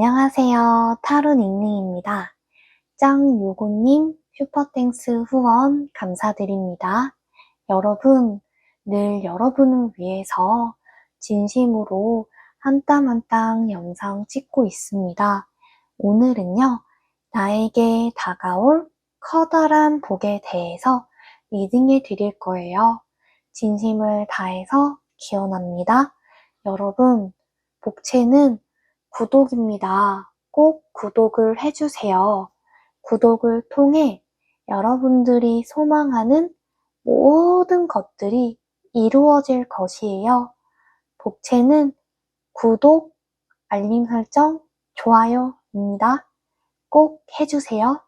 안녕하세요. 타로 닝닝입니다. 짱요고님 슈퍼땡스 후원 감사드립니다. 여러분, 늘 여러분을 위해서 진심으로 한 땀 한 땀 영상 찍고 있습니다. 오늘은요, 나에게 다가올 커다란 복에 대해서 리딩해 드릴 거예요. 진심을 다해서 기원합니다. 여러분, 복채는 구독입니다. 꼭 구독을 해주세요. 구독을 통해 여러분들이 소망하는 모든 것들이 이루어질 것이에요. 복채는 구독, 알림 설정, 좋아요입니다. 꼭 해주세요.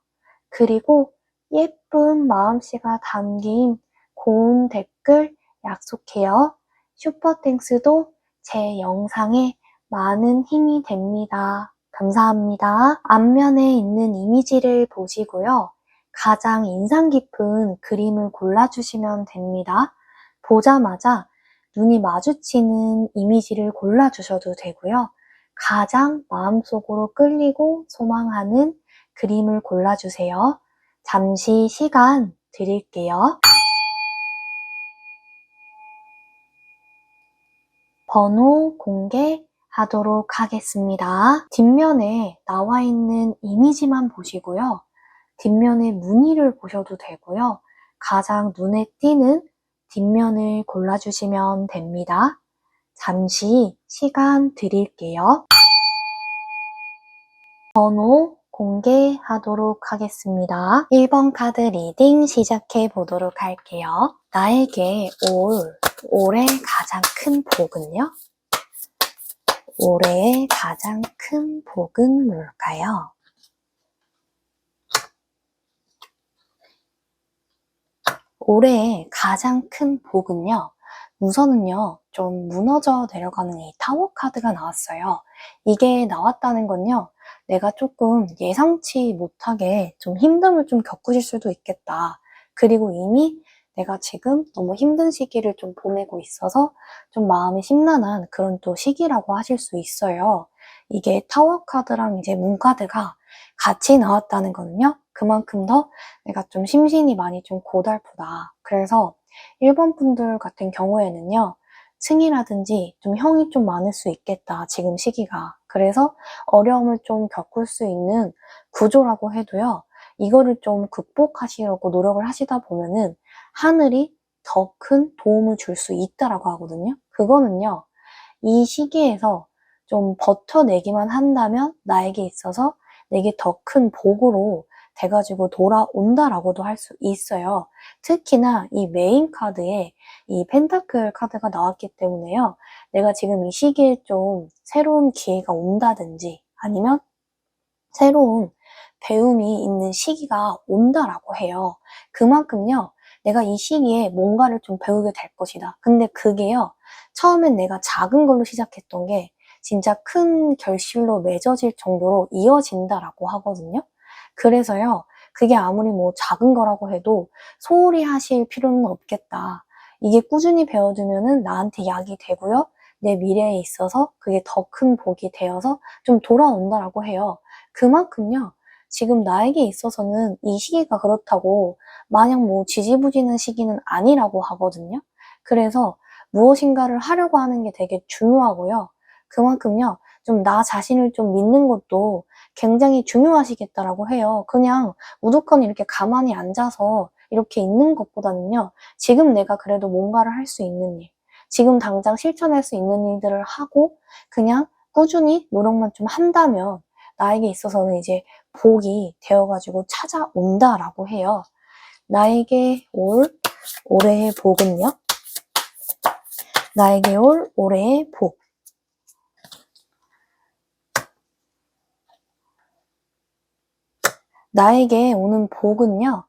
그리고 예쁜 마음씨가 담긴 고운 댓글 약속해요. 슈퍼땡스도 제 영상에 많은 힘이 됩니다. 감사합니다. 앞면에 있는 이미지를 보시고요. 가장 인상 깊은 그림을 골라주시면 됩니다. 보자마자 눈이 마주치는 이미지를 골라주셔도 되고요. 가장 마음속으로 끌리고 소망하는 그림을 골라주세요. 잠시 시간 드릴게요. 번호 공개하도록 하겠습니다. 뒷면에 나와 있는 이미지만 보시고요. 뒷면의 무늬를 보셔도 되고요. 가장 눈에 띄는 뒷면을 골라주시면 됩니다. 잠시 시간 드릴게요. 번호 공개하도록 하겠습니다. 1번 카드 리딩 시작해 보도록 할게요. 나에게 올해 가장 큰 복은요? 올해의 가장 큰 복은 뭘까요? 올해의 가장 큰 복은요, 우선은요, 좀 무너져 내려가는 이 타워 카드가 나왔어요. 이게 나왔다는 건요, 내가 조금 예상치 못하게 좀 힘듦을 좀 겪으실 수도 있겠다. 그리고 이미 내가 지금 너무 힘든 시기를 좀 보내고 있어서 좀 마음이 심란한 그런 또 시기라고 하실 수 있어요. 이게 타워 카드랑 이제 문 카드가 같이 나왔다는 거는요, 그만큼 더 내가 좀 심신이 많이 좀 고달프다. 그래서 1번 분들 같은 경우에는요, 층이라든지 좀 형이 좀 많을 수 있겠다, 지금 시기가. 그래서 어려움을 좀 겪을 수 있는 구조라고 해도요, 이거를 좀 극복하시려고 노력을 하시다 보면은 하늘이 더 큰 도움을 줄 수 있다라고 하거든요. 그거는요, 이 시기에서 좀 버텨내기만 한다면 나에게 있어서 내게 더 큰 복으로 돼가지고 돌아온다라고도 할 수 있어요. 특히나 이 메인 카드에 이 펜타클 카드가 나왔기 때문에요. 내가 지금 이 시기에 좀 새로운 기회가 온다든지 아니면 새로운 배움이 있는 시기가 온다라고 해요. 그만큼요, 내가 이 시기에 뭔가를 좀 배우게 될 것이다. 근데 그게요, 처음엔 내가 작은 걸로 시작했던 게 진짜 큰 결실로 맺어질 정도로 이어진다라고 하거든요. 그래서요, 그게 아무리 뭐 작은 거라고 해도 소홀히 하실 필요는 없겠다. 이게 꾸준히 배워두면은 나한테 약이 되고요. 내 미래에 있어서 그게 더 큰 복이 되어서 좀 돌아온다라고 해요. 그만큼요, 지금 나에게 있어서는 이 시기가 그렇다고 마냥 뭐 지지부진한 시기는 아니라고 하거든요. 그래서 무엇인가를 하려고 하는 게 되게 중요하고요. 그만큼요, 좀 나 자신을 좀 믿는 것도 굉장히 중요하시겠다라고 해요. 그냥 우두커니 이렇게 가만히 앉아서 이렇게 있는 것보다는요, 지금 내가 그래도 뭔가를 할 수 있는 일, 지금 당장 실천할 수 있는 일들을 하고 그냥 꾸준히 노력만 좀 한다면 나에게 있어서는 이제 복이 되어가지고 찾아온다라고 해요. 나에게 올 올해의 복은요? 나에게 올 올해의 복. 나에게 오는 복은요,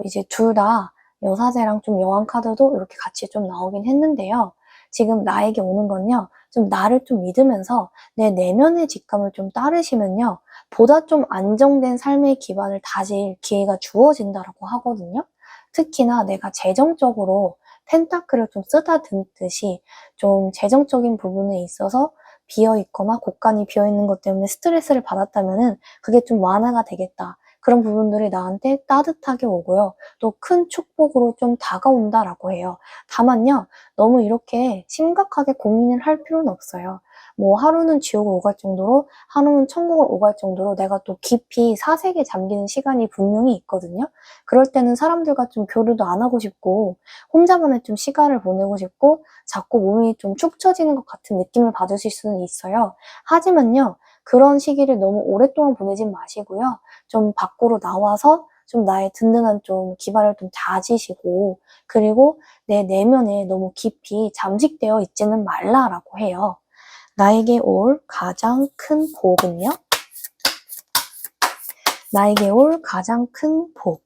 이제 둘 다 여사제랑 좀 여왕 카드도 이렇게 같이 좀 나오긴 했는데요. 지금 나에게 오는 건요, 좀 나를 좀 믿으면서 내 내면의 직감을 좀 따르시면요, 보다 좀 안정된 삶의 기반을 다질 기회가 주어진다라고 하거든요. 특히나 내가 재정적으로 펜타클을 좀 쓰다듬듯이 좀 재정적인 부분에 있어서 비어있거나 곳간이 비어있는 것 때문에 스트레스를 받았다면은 그게 좀 완화가 되겠다. 그런 부분들이 나한테 따뜻하게 오고요. 또 큰 축복으로 좀 다가온다라고 해요. 다만요, 너무 이렇게 심각하게 고민을 할 필요는 없어요. 뭐 하루는 지옥을 오갈 정도로, 하루는 천국을 오갈 정도로 내가 또 깊이 사색에 잠기는 시간이 분명히 있거든요. 그럴 때는 사람들과 좀 교류도 안 하고 싶고 혼자만의 좀 시간을 보내고 싶고 자꾸 몸이 좀 축 처지는 것 같은 느낌을 받으실 수는 있어요. 하지만요, 그런 시기를 너무 오랫동안 보내진 마시고요. 좀 밖으로 나와서 좀 나의 든든한 좀 기반을 좀 다지시고, 그리고 내 내면에 너무 깊이 잠식되어 있지는 말라라고 해요. 나에게 올 가장 큰 복은요? 나에게 올 가장 큰 복.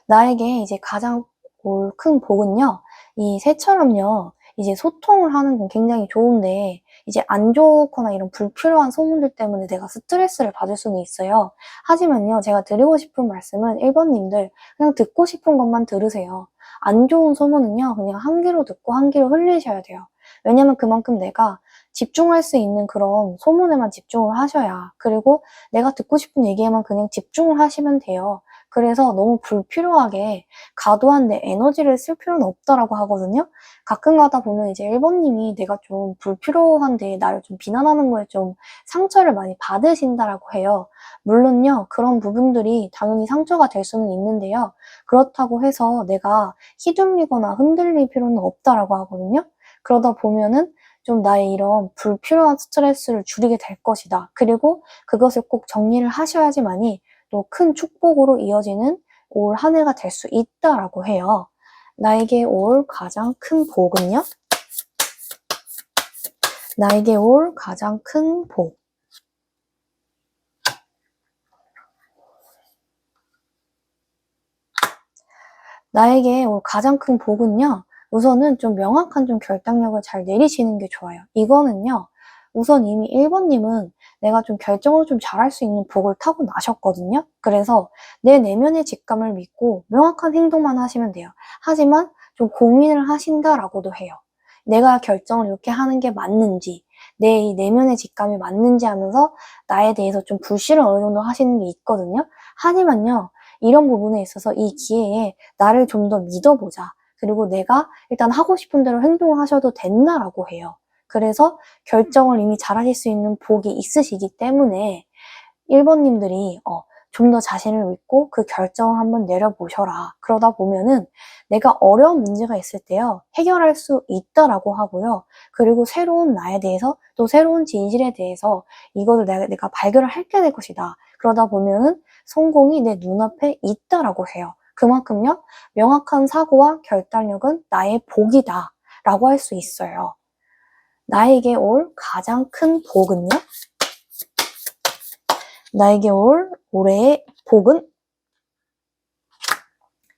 나에게 이제 가장 올 큰 복은요, 이 새처럼요, 이제 소통을 하는 건 굉장히 좋은데, 이제 안 좋거나 이런 불필요한 소문들 때문에 내가 스트레스를 받을 수는 있어요. 하지만요, 제가 드리고 싶은 말씀은 1번님들, 그냥 듣고 싶은 것만 들으세요. 안 좋은 소문은요, 그냥 한 귀로 듣고 한 귀로 흘리셔야 돼요. 왜냐면 그만큼 내가 집중할 수 있는 그런 소문에만 집중을 하셔야, 그리고 내가 듣고 싶은 얘기에만 그냥 집중을 하시면 돼요. 그래서 너무 불필요하게 과도한 내 에너지를 쓸 필요는 없다라고 하거든요. 가끔 가다 보면 이제 1번님이 내가 좀 불필요한데 나를 좀 비난하는 거에 좀 상처를 많이 받으신다라고 해요. 물론요, 그런 부분들이 당연히 상처가 될 수는 있는데요. 그렇다고 해서 내가 휘둘리거나 흔들릴 필요는 없다라고 하거든요. 그러다 보면은 좀 나의 이런 불필요한 스트레스를 줄이게 될 것이다. 그리고 그것을 꼭 정리를 하셔야지만이 또 큰 축복으로 이어지는 올 한 해가 될 수 있다라고 해요. 나에게 올 가장 큰 복은요? 나에게 올 가장 큰 복. 나에게 올 가장 큰 복은요, 우선은 좀 명확한 좀 결단력을 잘 내리시는 게 좋아요. 이거는요, 우선 이미 1번님은 내가 좀 결정을 좀 잘할 수 있는 복을 타고 나셨거든요. 그래서 내 내면의 직감을 믿고 명확한 행동만 하시면 돼요. 하지만 좀 고민을 하신다라고도 해요. 내가 결정을 이렇게 하는 게 맞는지, 내 이 내면의 직감이 맞는지 하면서 나에 대해서 좀 불신을 어느 정도 하시는 게 있거든요. 하지만요, 이런 부분에 있어서 이 기회에 나를 좀 더 믿어보자. 그리고 내가 일단 하고 싶은 대로 행동을 하셔도 된다라고 해요. 그래서 결정을 이미 잘하실 수 있는 복이 있으시기 때문에 1번님들이 좀 더 자신을 믿고 그 결정을 한번 내려보셔라. 그러다 보면은 내가 어려운 문제가 있을 때요, 해결할 수 있다라고 하고요. 그리고 새로운 나에 대해서 또 새로운 진실에 대해서 이거를 내가 발견을 하게 될 것이다. 그러다 보면은 성공이 내 눈앞에 있다라고 해요. 그만큼요, 명확한 사고와 결단력은 나의 복이다 라고 할 수 있어요. 나에게 올 가장 큰 복은요? 나에게 올 올해의 복은?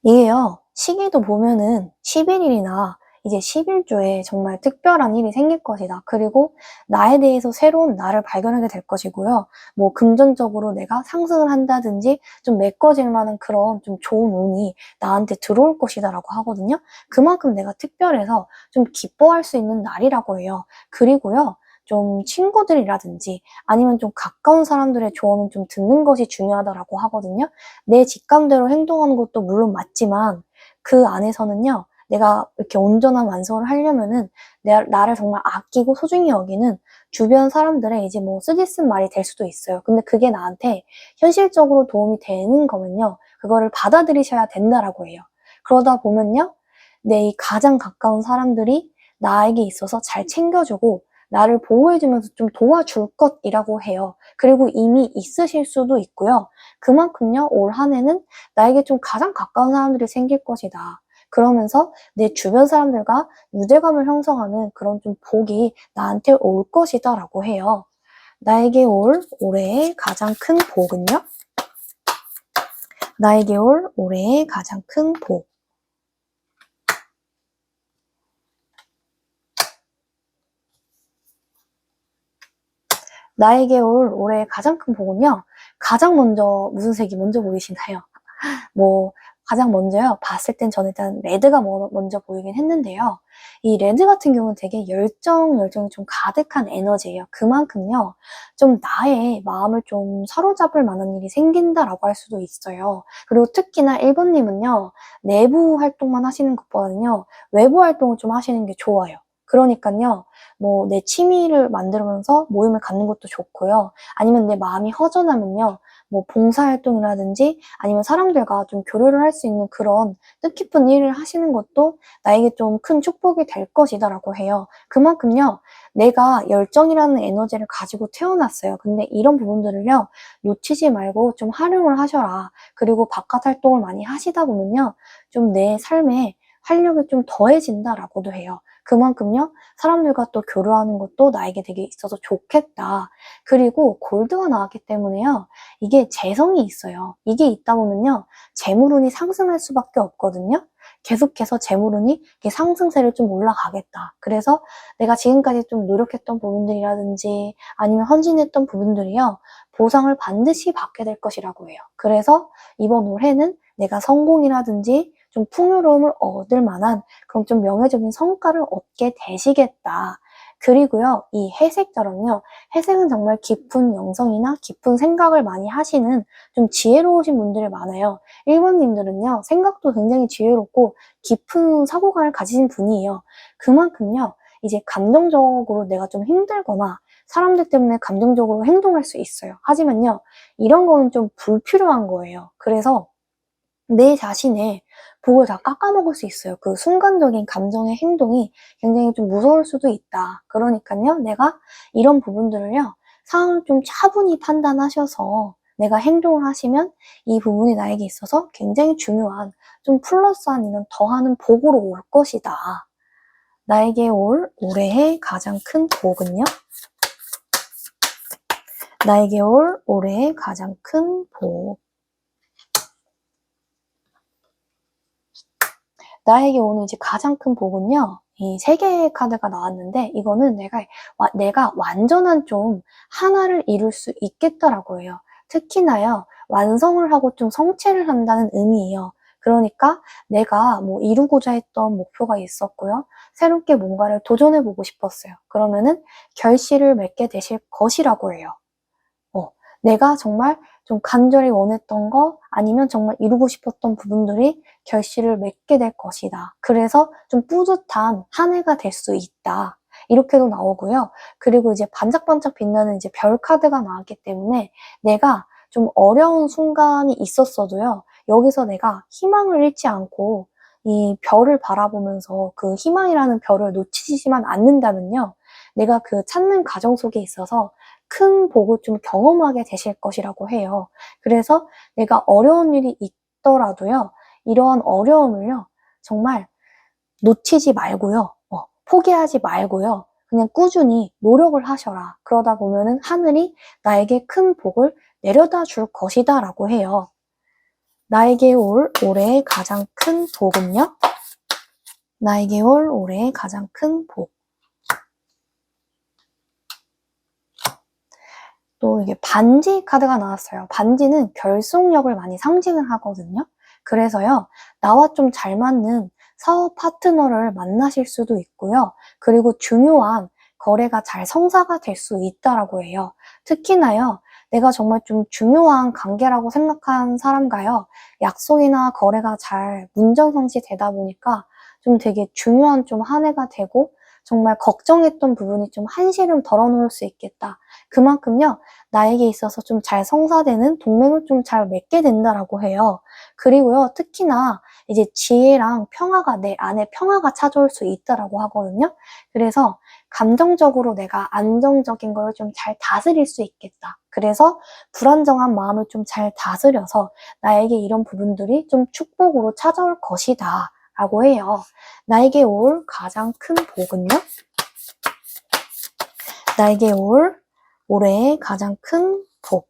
이게요, 시기도 보면은 11일이나 이제 11조에 정말 특별한 일이 생길 것이다. 그리고 나에 대해서 새로운 나를 발견하게 될 것이고요. 뭐 금전적으로 내가 상승을 한다든지 좀 메꿔질 만한 그런 좀 좋은 운이 나한테 들어올 것이다라고 하거든요. 그만큼 내가 특별해서 좀 기뻐할 수 있는 날이라고 해요. 그리고요, 좀 친구들이라든지 아니면 좀 가까운 사람들의 조언을 좀 듣는 것이 중요하다라고 하거든요. 내 직감대로 행동하는 것도 물론 맞지만 그 안에서는요, 내가 이렇게 온전한 완성을 하려면은 나를 정말 아끼고 소중히 여기는 주변 사람들의 이제 뭐 쓰디쓴 말이 될 수도 있어요. 근데 그게 나한테 현실적으로 도움이 되는 거면요, 그거를 받아들이셔야 된다라고 해요. 그러다 보면요, 내 이 가장 가까운 사람들이 나에게 있어서 잘 챙겨주고 나를 보호해주면서 좀 도와줄 것이라고 해요. 그리고 이미 있으실 수도 있고요. 그만큼요, 올 한 해는 나에게 좀 가장 가까운 사람들이 생길 것이다. 그러면서 내 주변 사람들과 유대감을 형성하는 그런 좀 복이 나한테 올 것이다 라고 해요. 나에게 올 올해의 가장 큰 복은요? 나에게 올 올해의 가장 큰 복. 나에게 올 올해의 가장 큰 복은요, 가장 먼저 무슨 색이 먼저 보이시나요? 뭐 가장 먼저요. 봤을 땐 저는 일단 레드가 먼저 보이긴 했는데요. 이 레드 같은 경우는 되게 열정이 좀 가득한 에너지예요. 그만큼요. 좀 나의 마음을 좀 사로잡을 만한 일이 생긴다라고 할 수도 있어요. 그리고 특히나 1번님은요. 내부 활동만 하시는 것보다는요. 외부 활동을 좀 하시는 게 좋아요. 그러니까요. 뭐 내 취미를 만들면서 모임을 갖는 것도 좋고요. 아니면 내 마음이 허전하면요. 뭐 봉사활동이라든지 아니면 사람들과 좀 교류를 할 수 있는 그런 뜻깊은 일을 하시는 것도 나에게 좀 큰 축복이 될 것이다라고 해요. 그만큼요, 내가 열정이라는 에너지를 가지고 태어났어요. 근데 이런 부분들을요, 놓치지 말고 좀 활용을 하셔라. 그리고 바깥 활동을 많이 하시다 보면요, 좀 내 삶에 활력이 좀 더해진다라고도 해요. 그만큼요, 사람들과 또 교류하는 것도 나에게 되게 있어서 좋겠다. 그리고 골드가 나왔기 때문에요, 이게 재성이 있어요. 이게 있다 보면요, 재물운이 상승할 수밖에 없거든요. 계속해서 재물운이 이렇게 상승세를 좀 올라가겠다. 그래서 내가 지금까지 좀 노력했던 부분들이라든지 아니면 헌신했던 부분들이요, 보상을 반드시 받게 될 것이라고 해요. 그래서 이번 올해는 내가 성공이라든지 좀 풍요로움을 얻을 만한 그런 좀 명예적인 성과를 얻게 되시겠다. 그리고요, 이 회색처럼요, 회색은 정말 깊은 영성이나 깊은 생각을 많이 하시는 좀 지혜로우신 분들이 많아요. 1번님들은요, 생각도 굉장히 지혜롭고 깊은 사고관을 가지신 분이에요. 그만큼요, 이제 감정적으로 내가 좀 힘들거나 사람들 때문에 감정적으로 행동할 수 있어요. 하지만요, 이런 거는 좀 불필요한 거예요. 그래서 내 자신의 복을 다 깎아먹을 수 있어요. 그 순간적인 감정의 행동이 굉장히 좀 무서울 수도 있다. 그러니까요, 내가 이런 부분들을요, 상황을 좀 차분히 판단하셔서 내가 행동을 하시면 이 부분이 나에게 있어서 굉장히 중요한 좀 플러스한 이런 더하는 복으로 올 것이다. 나에게 올 올해의 가장 큰 복은요? 나에게 올 올해의 가장 큰 복. 나에게 오는 이제 가장 큰 복은요, 이 3개의 카드가 나왔는데, 이거는 내가 완전한 좀 하나를 이룰 수 있겠다라고 해요. 특히나요, 완성을 하고 좀 성취를 한다는 의미예요. 그러니까 내가 뭐 이루고자 했던 목표가 있었고요. 새롭게 뭔가를 도전해보고 싶었어요. 그러면은 결실을 맺게 되실 것이라고 해요. 내가 정말 좀 간절히 원했던 거 아니면 정말 이루고 싶었던 부분들이 결실을 맺게 될 것이다. 그래서 좀 뿌듯한 한 해가 될 수 있다. 이렇게도 나오고요. 그리고 이제 반짝반짝 빛나는 이제 별 카드가 나왔기 때문에 내가 좀 어려운 순간이 있었어도요. 여기서 내가 희망을 잃지 않고 이 별을 바라보면서 그 희망이라는 별을 놓치지만 않는다면요. 내가 그 찾는 과정 속에 있어서 큰 복을 좀 경험하게 되실 것이라고 해요. 그래서 내가 어려운 일이 있더라도요, 이러한 어려움을요, 정말 놓치지 말고요, 포기하지 말고요, 그냥 꾸준히 노력을 하셔라. 그러다 보면은 하늘이 나에게 큰 복을 내려다 줄 것이다 라고 해요. 나에게 올 올해의 가장 큰 복은요? 나에게 올 올해의 가장 큰 복. 또 이게 반지 카드가 나왔어요. 반지는 결속력을 많이 상징을 하거든요. 그래서요, 나와 좀 잘 맞는 사업 파트너를 만나실 수도 있고요. 그리고 중요한 거래가 잘 성사가 될 수 있다라고 해요. 특히나요, 내가 정말 좀 중요한 관계라고 생각한 사람과요, 약속이나 거래가 잘 문정성시 되다 보니까 좀 되게 중요한 좀 한 해가 되고 정말 걱정했던 부분이 좀 한시름 덜어놓을 수 있겠다. 그만큼요, 나에게 있어서 좀 잘 성사되는 동맹을 좀 잘 맺게 된다라고 해요. 그리고요, 특히나 이제 지혜랑 평화가 내 안에 평화가 찾아올 수 있다라고 하거든요. 그래서 감정적으로 내가 안정적인 걸 좀 잘 다스릴 수 있겠다. 그래서 불안정한 마음을 좀 잘 다스려서 나에게 이런 부분들이 좀 축복으로 찾아올 것이다. 라고 해요. 나에게 올 가장 큰 복은요? 나에게 올 올해의 가장 큰 복.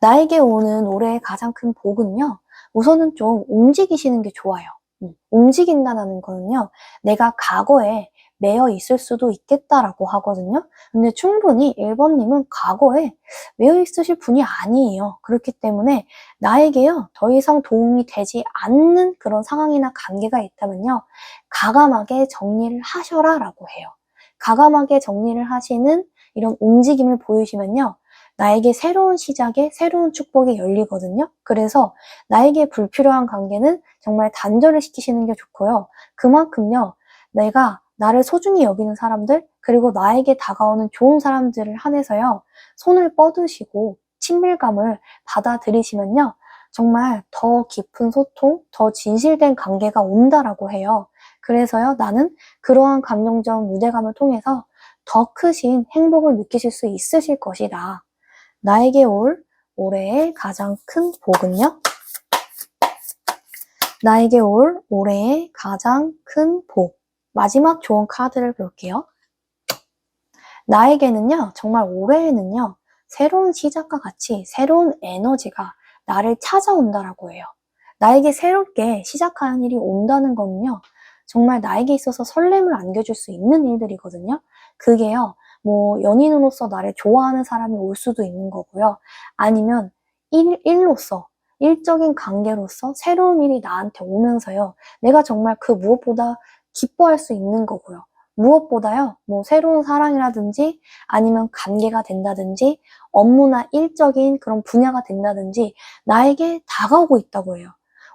나에게 오는 올해의 가장 큰 복은요, 우선은 좀 움직이시는 게 좋아요. 움직인다는 거는요, 내가 과거에 매여 있을 수도 있겠다라고 하거든요. 근데 충분히 1번님은 과거에 매여 있으실 분이 아니에요. 그렇기 때문에 나에게요, 더 이상 도움이 되지 않는 그런 상황이나 관계가 있다면요, 과감하게 정리를 하셔라 라고 해요. 과감하게 정리를 하시는 이런 움직임을 보이시면요, 나에게 새로운 시작에 새로운 축복이 열리거든요. 그래서 나에게 불필요한 관계는 정말 단절을 시키시는 게 좋고요. 그만큼요, 내가 나를 소중히 여기는 사람들, 그리고 나에게 다가오는 좋은 사람들을 한해서요, 손을 뻗으시고 친밀감을 받아들이시면요, 정말 더 깊은 소통, 더 진실된 관계가 온다라고 해요. 그래서요, 나는 그러한 감정적 유대감을 통해서 더 크신 행복을 느끼실 수 있으실 것이다. 나에게 올 올해의 가장 큰 복은요? 나에게 올 올해의 가장 큰 복. 마지막 좋은 카드를 볼게요. 나에게는요, 정말 올해에는요, 새로운 시작과 같이 새로운 에너지가 나를 찾아온다라고 해요. 나에게 새롭게 시작하는 일이 온다는 거는요, 정말 나에게 있어서 설렘을 안겨줄 수 있는 일들이거든요. 그게요, 뭐, 연인으로서 나를 좋아하는 사람이 올 수도 있는 거고요. 아니면 일로서, 일적인 관계로서 새로운 일이 나한테 오면서요, 내가 정말 그 무엇보다 기뻐할 수 있는 거고요. 무엇보다요, 뭐 새로운 사랑이라든지 아니면 관계가 된다든지 업무나 일적인 그런 분야가 된다든지 나에게 다가오고 있다고 해요.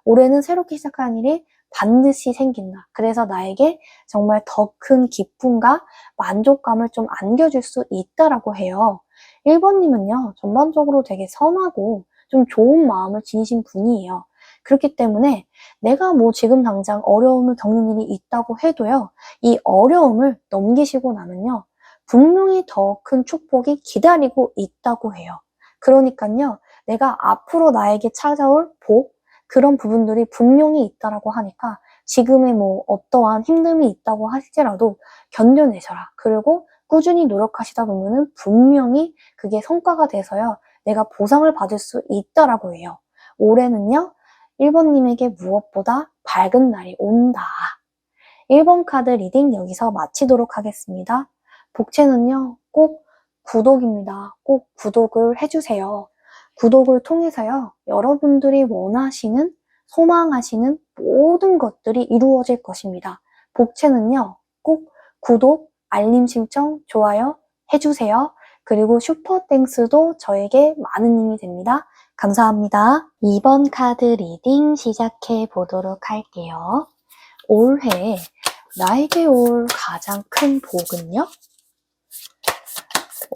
올해는 새롭게 시작하는 일이 반드시 생긴다. 그래서 나에게 정말 더 큰 기쁨과 만족감을 좀 안겨줄 수 있다라고 해요. 1번님은요, 전반적으로 되게 선하고 좀 좋은 마음을 지니신 분이에요. 그렇기 때문에 내가 뭐 지금 당장 어려움을 겪는 일이 있다고 해도요, 이 어려움을 넘기시고 나면요, 분명히 더 큰 축복이 기다리고 있다고 해요. 그러니까요, 내가 앞으로 나에게 찾아올 복, 그런 부분들이 분명히 있다라고 하니까 지금의 뭐 어떠한 힘듦이 있다고 할지라도 견뎌내셔라. 그리고 꾸준히 노력하시다 보면은 분명히 그게 성과가 돼서요, 내가 보상을 받을 수 있다라고 해요. 올해는요, 1번님에게 무엇보다 밝은 날이 온다. 1번 카드 리딩 여기서 마치도록 하겠습니다. 복채는요, 꼭 구독입니다. 꼭 구독을 해주세요. 구독을 통해서요, 여러분들이 원하시는, 소망하시는 모든 것들이 이루어질 것입니다. 복채는요, 꼭 구독, 알림 신청, 좋아요 해주세요. 그리고 슈퍼땡스도 저에게 많은 힘이 됩니다. 감사합니다. 2번 카드 리딩 시작해 보도록 할게요. 올해 나에게 올 가장 큰 복은요?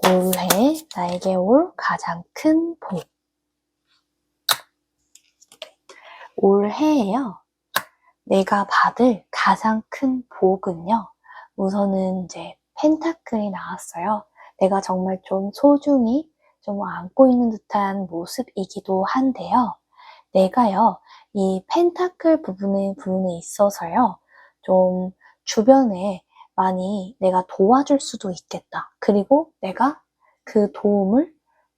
올해 나에게 올 가장 큰 복. 올해에요, 내가 받을 가장 큰 복은요, 우선은 이제 펜타클이 나왔어요. 내가 정말 좀 소중히 좀 안고 있는 듯한 모습이기도 한데요. 내가요, 이 펜타클 부분에 있어서요, 좀 주변에 많이 내가 도와줄 수도 있겠다. 그리고 내가 그 도움을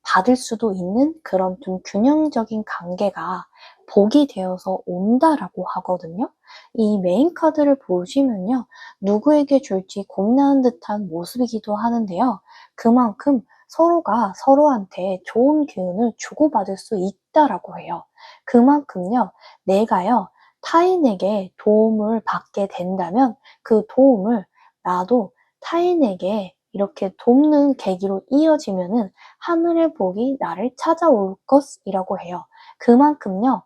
받을 수도 있는 그런 좀 균형적인 관계가 복이 되어서 온다라고 하거든요. 이 메인 카드를 보시면요, 누구에게 줄지 고민하는 듯한 모습이기도 하는데요. 그만큼 서로가 서로한테 좋은 기운을 주고받을 수 있다라고 해요. 그만큼요, 내가요, 타인에게 도움을 받게 된다면 그 도움을 나도 타인에게 이렇게 돕는 계기로 이어지면은 하늘의 복이 나를 찾아올 것이라고 해요. 그만큼요,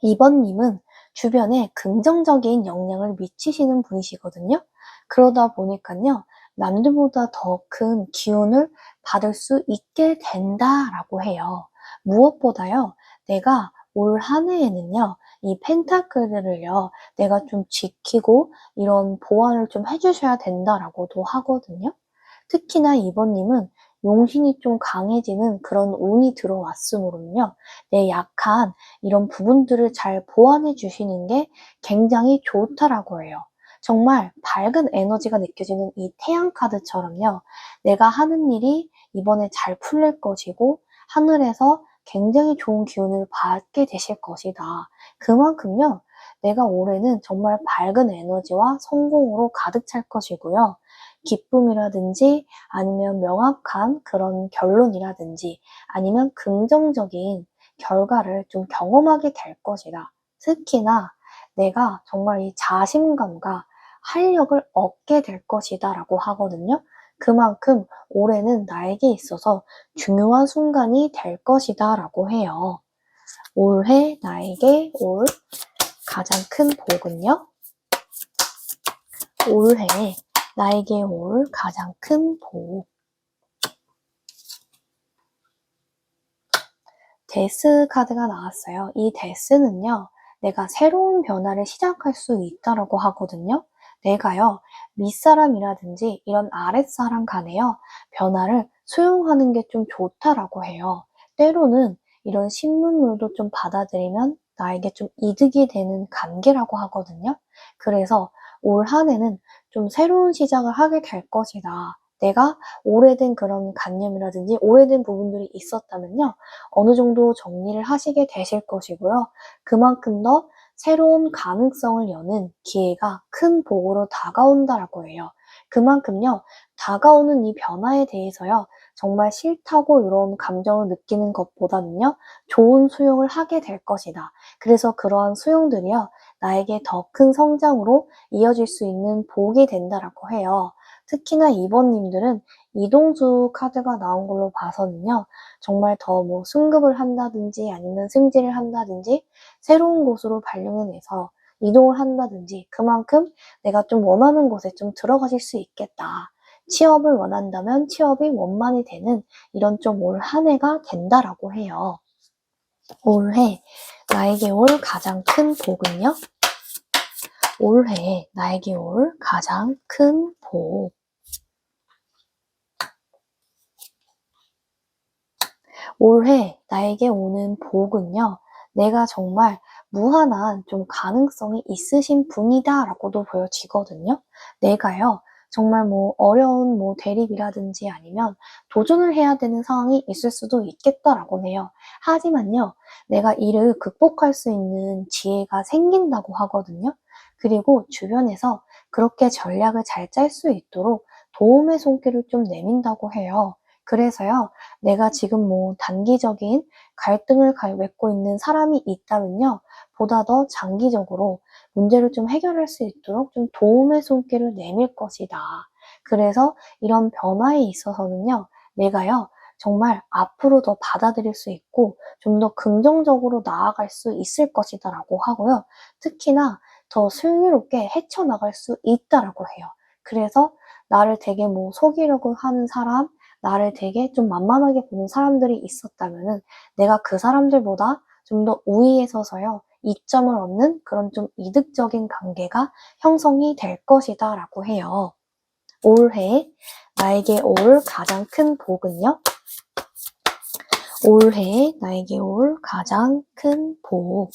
이번님은 주변에 긍정적인 영향을 미치시는 분이시거든요. 그러다 보니까요, 남들보다 더 큰 기운을 받을 수 있게 된다라고 해요. 무엇보다요, 내가 올 한 해에는요, 이 펜타클을요, 내가 좀 지키고 이런 보완을 좀 해주셔야 된다라고도 하거든요. 특히나 이번님은 용신이 좀 강해지는 그런 운이 들어왔으므로는요, 내 약한 이런 부분들을 잘 보완해 주시는 게 굉장히 좋다라고 해요. 정말 밝은 에너지가 느껴지는 이 태양 카드처럼요, 내가 하는 일이 이번에 잘 풀릴 것이고 하늘에서 굉장히 좋은 기운을 받게 되실 것이다. 그만큼요, 내가 올해는 정말 밝은 에너지와 성공으로 가득 찰 것이고요. 기쁨이라든지 아니면 명확한 그런 결론이라든지 아니면 긍정적인 결과를 좀 경험하게 될 것이다. 특히나 내가 정말 이 자신감과 활력을 얻게 될 것이다 라고 하거든요. 그만큼 올해는 나에게 있어서 중요한 순간이 될 것이다 라고 해요. 올해 나에게 올 가장 큰 복은요? 올해 나에게 올 가장 큰 복. 데스 카드가 나왔어요. 이 데스는요, 내가 새로운 변화를 시작할 수 있다라고 하거든요. 내가요, 윗사람이라든지 이런 아랫사람 간에요, 변화를 수용하는 게 좀 좋다라고 해요. 때로는 이런 신문물도 좀 받아들이면 나에게 좀 이득이 되는 관계라고 하거든요. 그래서 올 한 해는 좀 새로운 시작을 하게 될 것이다. 내가 오래된 그런 관념이라든지 오래된 부분들이 있었다면요. 어느 정도 정리를 하시게 되실 것이고요. 그만큼 더 새로운 가능성을 여는 기회가 큰 복으로 다가온다라고 해요. 그만큼요, 다가오는 이 변화에 대해서요, 정말 싫다고 이런 감정을 느끼는 것보다는요, 좋은 수용을 하게 될 것이다. 그래서 그러한 수용들이요, 나에게 더 큰 성장으로 이어질 수 있는 복이 된다라고 해요. 특히나 이번님들은 이동수 카드가 나온 걸로 봐서는요, 정말 더 뭐 승급을 한다든지 아니면 승진을 한다든지 새로운 곳으로 발령해내서 이동을 한다든지 그만큼 내가 좀 원하는 곳에 좀 들어가실 수 있겠다. 취업을 원한다면 취업이 원만이 되는 이런 좀 올 한 해가 된다라고 해요. 올해 나에게 올 가장 큰 복은요? 올해 나에게 올 가장 큰 복. 올해 나에게 오는 복은요, 내가 정말 무한한 좀 가능성이 있으신 분이다 라고도 보여지거든요. 내가요, 정말 뭐 어려운 뭐 대립이라든지 아니면 도전을 해야 되는 상황이 있을 수도 있겠다라고 해요. 하지만요, 내가 이를 극복할 수 있는 지혜가 생긴다고 하거든요. 그리고 주변에서 그렇게 전략을 잘 짤 수 있도록 도움의 손길을 좀 내민다고 해요. 그래서요, 내가 지금 뭐 단기적인 갈등을 맺고 있는 사람이 있다면요, 보다 더 장기적으로 문제를 좀 해결할 수 있도록 좀 도움의 손길을 내밀 것이다. 그래서 이런 변화에 있어서는요, 내가요, 정말 앞으로 더 받아들일 수 있고 좀 더 긍정적으로 나아갈 수 있을 것이다 라고 하고요. 특히나 더 슬기롭게 헤쳐나갈 수 있다라고 해요. 그래서 나를 되게 뭐 속이려고 하는 사람, 나를 되게 좀 만만하게 보는 사람들이 있었다면은 내가 그 사람들보다 좀 더 우위에 서서요, 이점을 얻는 그런 좀 이득적인 관계가 형성이 될 것이다 라고 해요. 올해 나에게 올 가장 큰 복은요? 올해 나에게 올 가장 큰 복.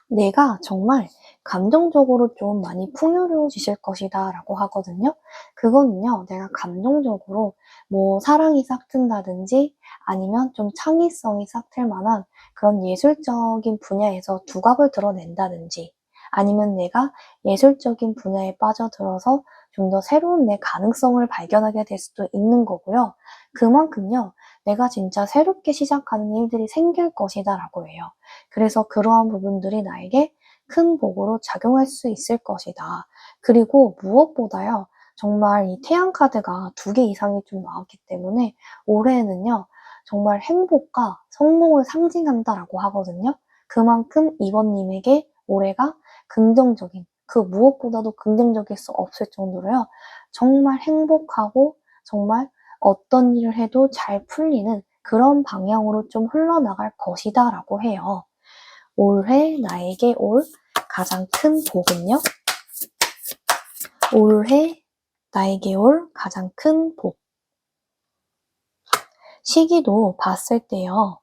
내가 정말 감정적으로 좀 많이 풍요로워지실 것이다 라고 하거든요. 그거는요, 내가 감정적으로 뭐 사랑이 싹튼다든지 아니면 좀 창의성이 싹틀 만한 그런 예술적인 분야에서 두각을 드러낸다든지 아니면 내가 예술적인 분야에 빠져들어서 좀 더 새로운 내 가능성을 발견하게 될 수도 있는 거고요. 그만큼요, 내가 진짜 새롭게 시작하는 일들이 생길 것이다 라고 해요. 그래서 그러한 부분들이 나에게 큰 복으로 작용할 수 있을 것이다. 그리고 무엇보다요, 정말 이 태양 카드가 2개 이상이 좀 나왔기 때문에 올해에는요, 정말 행복과 성공을 상징한다라고 하거든요. 그만큼 이번님에게 올해가 긍정적인, 그 무엇보다도 긍정적일 수 없을 정도로요, 정말 행복하고 정말 어떤 일을 해도 잘 풀리는 그런 방향으로 좀 흘러나갈 것이다 라고 해요. 올해 나에게 올 가장 큰 복은요? 올해 나에게 올 가장 큰 복. 시기도 봤을 때요,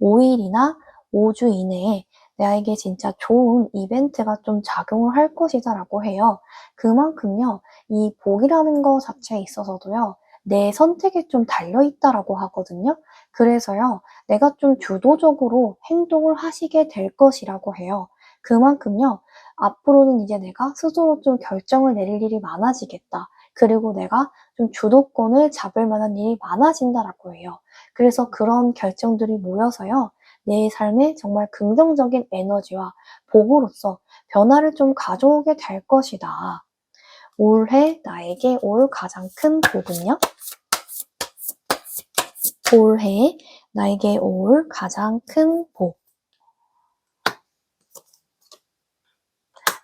5일이나 5주 이내에 나에게 진짜 좋은 이벤트가 좀 작용을 할 것이다 라고 해요. 그만큼요, 이 복이라는 거 자체에 있어서도요, 내 선택에 좀 달려있다라고 하거든요. 그래서요, 내가 좀 주도적으로 행동을 하시게 될 것이라고 해요. 그만큼요, 앞으로는 이제 내가 스스로 좀 결정을 내릴 일이 많아지겠다. 그리고 내가 좀 주도권을 잡을 만한 일이 많아진다라고 해요. 그래서 그런 결정들이 모여서요, 내 삶에 정말 긍정적인 에너지와 복으로서 변화를 좀 가져오게 될 것이다. 올해 나에게 올 가장 큰 복은요? 올해 나에게 올 가장 큰 복.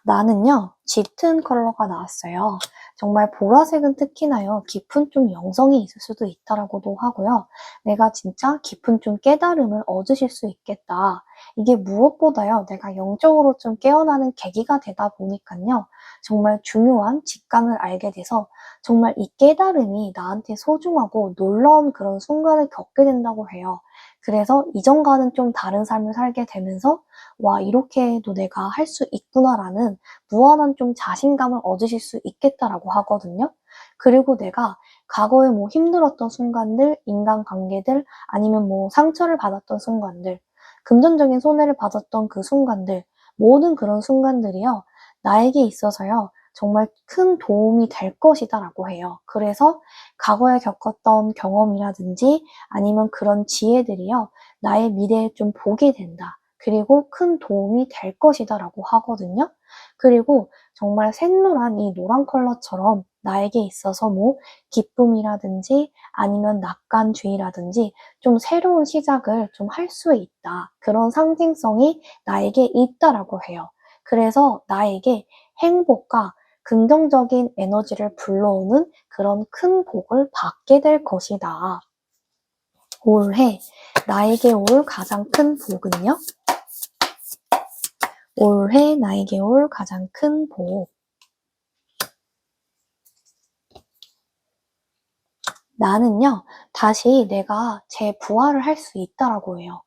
나는요, 짙은 컬러가 나왔어요. 정말 보라색은 특히나요, 깊은 좀 영성이 있을 수도 있다라고도 하고요. 내가 진짜 깊은 좀 깨달음을 얻으실 수 있겠다. 이게 무엇보다요, 내가 영적으로 좀 깨어나는 계기가 되다 보니까요, 정말 중요한 직감을 알게 돼서 정말 이 깨달음이 나한테 소중하고 놀라운 그런 순간을 겪게 된다고 해요. 그래서 이전과는 좀 다른 삶을 살게 되면서 와, 이렇게도 내가 할 수 있구나라는 무한한 좀 자신감을 얻으실 수 있겠다라고 하거든요. 그리고 내가 과거에 뭐 힘들었던 순간들, 인간관계들, 아니면 뭐 상처를 받았던 순간들, 금전적인 손해를 받았던 그 순간들, 모든 그런 순간들이요, 나에게 있어서요, 정말 큰 도움이 될 것이다라고 해요. 그래서 과거에 겪었던 경험이라든지 아니면 그런 지혜들이요, 나의 미래에 좀 보게 된다. 그리고 큰 도움이 될 것이다라고 하거든요. 그리고 정말 샛노란 이 노란 컬러처럼 나에게 있어서 뭐 기쁨이라든지 아니면 낙관주의라든지 좀 새로운 시작을 좀 할 수 있다. 그런 상징성이 나에게 있다라고 해요. 그래서 나에게 행복과 긍정적인 에너지를 불러오는 그런 큰 복을 받게 될 것이다. 올해 나에게 올 가장 큰 복은요? 올해 나에게 올 가장 큰 복. 나는요, 다시 내가 재부활을 할 수 있다라고 해요.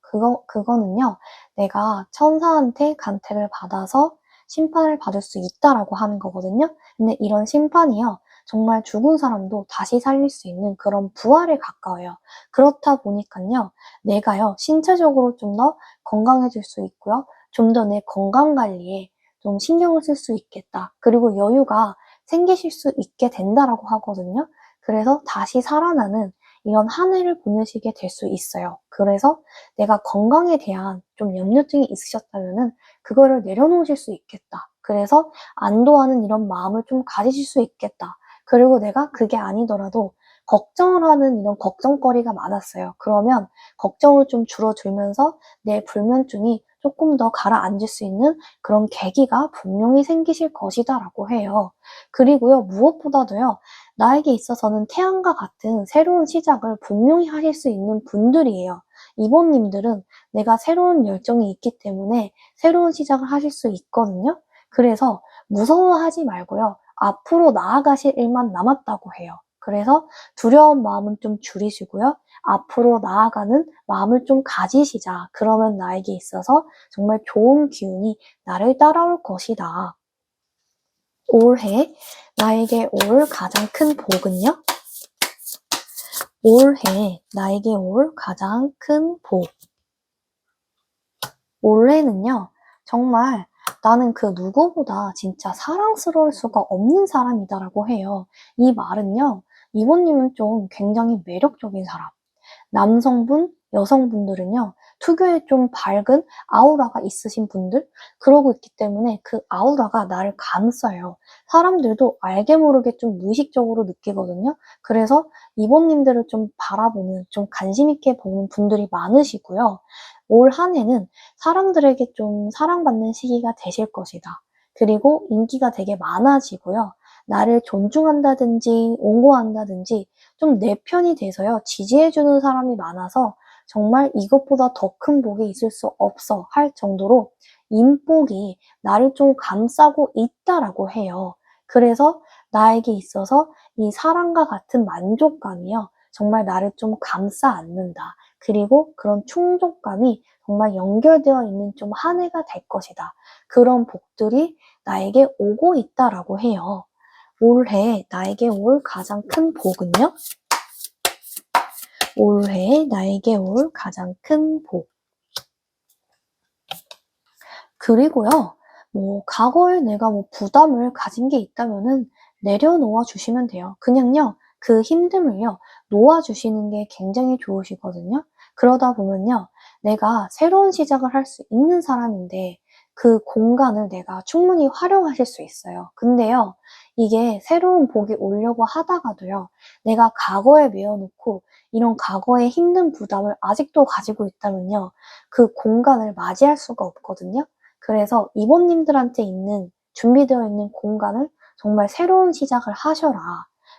그거는요, 내가 천사한테 간택을 받아서 심판을 받을 수 있다라고 하는 거거든요. 근데 이런 심판이요, 정말 죽은 사람도 다시 살릴 수 있는 그런 부활에 가까워요. 그렇다 보니까요, 내가요, 신체적으로 좀 더 건강해질 수 있고요. 좀 더 내 건강 관리에 좀 신경을 쓸 수 있겠다. 그리고 여유가 생기실 수 있게 된다라고 하거든요. 그래서 다시 살아나는 이런 한 해를 보내시게 될 수 있어요. 그래서 내가 건강에 대한 좀 염려증이 있으셨다면은 그거를 내려놓으실 수 있겠다. 그래서 안도하는 이런 마음을 좀 가지실 수 있겠다. 그리고 내가 그게 아니더라도 걱정을 하는 이런 걱정거리가 많았어요. 그러면 걱정을 좀 줄어들면서 내 불면증이 조금 더 가라앉을 수 있는 그런 계기가 분명히 생기실 것이다라고 해요. 그리고요, 무엇보다도요, 나에게 있어서는 태양과 같은 새로운 시작을 분명히 하실 수 있는 분들이에요. 이번님들은 내가 새로운 열정이 있기 때문에 새로운 시작을 하실 수 있거든요. 그래서 무서워하지 말고요. 앞으로 나아가실 일만 남았다고 해요. 그래서 두려운 마음은 좀 줄이시고요. 앞으로 나아가는 마음을 좀 가지시자. 그러면 나에게 있어서 정말 좋은 기운이 나를 따라올 것이다. 올해 나에게 올 가장 큰 복은요? 올해 나에게 올 가장 큰 복. 올해는요, 정말 나는 그 누구보다 진짜 사랑스러울 수가 없는 사람이다라고 해요. 이 말은요, 이모님은 좀 굉장히 매력적인 사람. 남성분, 여성분들은요, 특유의 좀 밝은 아우라가 있으신 분들, 그러고 있기 때문에 그 아우라가 나를 감싸요. 사람들도 알게 모르게 좀 무의식적으로 느끼거든요. 그래서 이모님들을 좀 바라보는, 좀 관심 있게 보는 분들이 많으시고요. 올 한 해는 사람들에게 좀 사랑받는 시기가 되실 것이다. 그리고 인기가 되게 많아지고요. 나를 존중한다든지 옹호한다든지 좀 내 편이 돼서요. 지지해주는 사람이 많아서 정말 이것보다 더 큰 복이 있을 수 없어 할 정도로 인복이 나를 좀 감싸고 있다라고 해요. 그래서 나에게 있어서 이 사랑과 같은 만족감이요. 정말 나를 좀 감싸 안는다. 그리고 그런 충족감이 정말 연결되어 있는 좀 한 해가 될 것이다. 그런 복들이 나에게 오고 있다라고 해요. 올해 나에게 올 가장 큰 복은요? 올해 나에게 올 가장 큰 복. 그리고요, 과거에 내가 부담을 가진 게 있다면은 내려놓아 주시면 돼요. 그냥요, 그 힘듦을요, 놓아주시는 게 굉장히 좋으시거든요. 그러다 보면요, 내가 새로운 시작을 할 수 있는 사람인데 그 공간을 내가 충분히 활용하실 수 있어요. 근데요, 이게 새로운 복이 오려고 하다가도요, 내가 과거에 메어놓고 이런 과거의 힘든 부담을 아직도 가지고 있다면요, 그 공간을 맞이할 수가 없거든요. 그래서 이모님들한테 있는 준비되어 있는 공간을 정말 새로운 시작을 하셔라.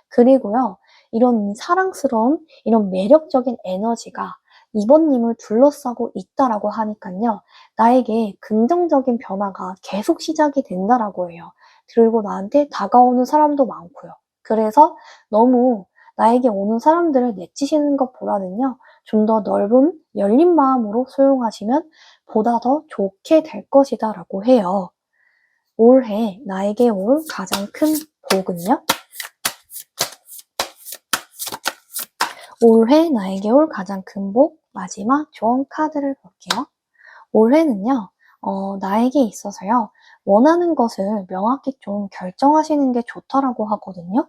그리고요, 이런 사랑스러운 이런 매력적인 에너지가 이번님을 둘러싸고 있다라고 하니깐요, 나에게 긍정적인 변화가 계속 시작이 된다라고 해요. 그리고 나한테 다가오는 사람도 많고요. 그래서 너무 나에게 오는 사람들을 내치시는 것보다는요, 좀 더 넓은 열린 마음으로 소용하시면 보다 더 좋게 될 것이다 라고 해요. 올해 나에게 올 가장 큰 복은요? 올해 나에게 올 가장 큰 복, 마지막 조언 카드를 볼게요. 올해는요, 나에게 있어서요, 원하는 것을 명확히 좀 결정하시는 게 좋다라고 하거든요.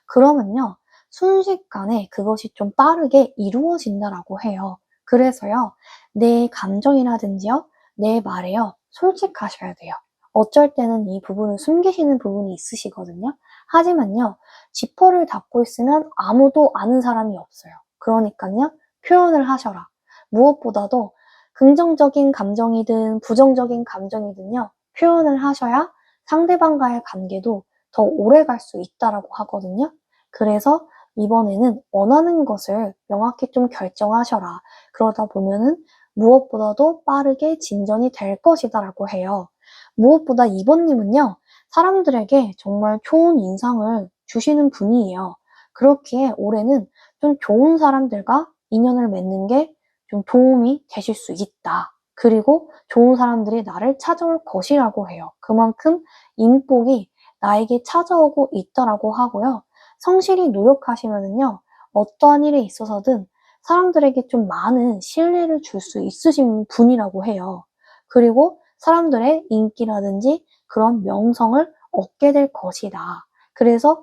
그러면요, 순식간에 그것이 좀 빠르게 이루어진다라고 해요. 그래서요, 내 감정이라든지요, 내 말에요, 솔직하셔야 돼요. 어쩔 때는 이 부분을 숨기시는 부분이 있으시거든요. 하지만요, 지퍼를 닫고 있으면 아무도 아는 사람이 없어요. 그러니까요, 표현을 하셔라. 무엇보다도 긍정적인 감정이든 부정적인 감정이든요, 표현을 하셔야 상대방과의 관계도 더 오래 갈 수 있다라고 하거든요. 그래서 이번에는 원하는 것을 명확히 좀 결정하셔라. 그러다 보면은 무엇보다도 빠르게 진전이 될 것이다라고 해요. 무엇보다 이번님은요, 사람들에게 정말 좋은 인상을 주시는 분이에요. 그렇기에 올해는 좀 좋은 사람들과 인연을 맺는 게 좀 도움이 되실 수 있다. 그리고 좋은 사람들이 나를 찾아올 것이라고 해요. 그만큼 인복이 나에게 찾아오고 있다라고 하고요. 성실히 노력하시면은요, 어떠한 일에 있어서든 사람들에게 좀 많은 신뢰를 줄 수 있으신 분이라고 해요. 그리고 사람들의 인기라든지 그런 명성을 얻게 될 것이다. 그래서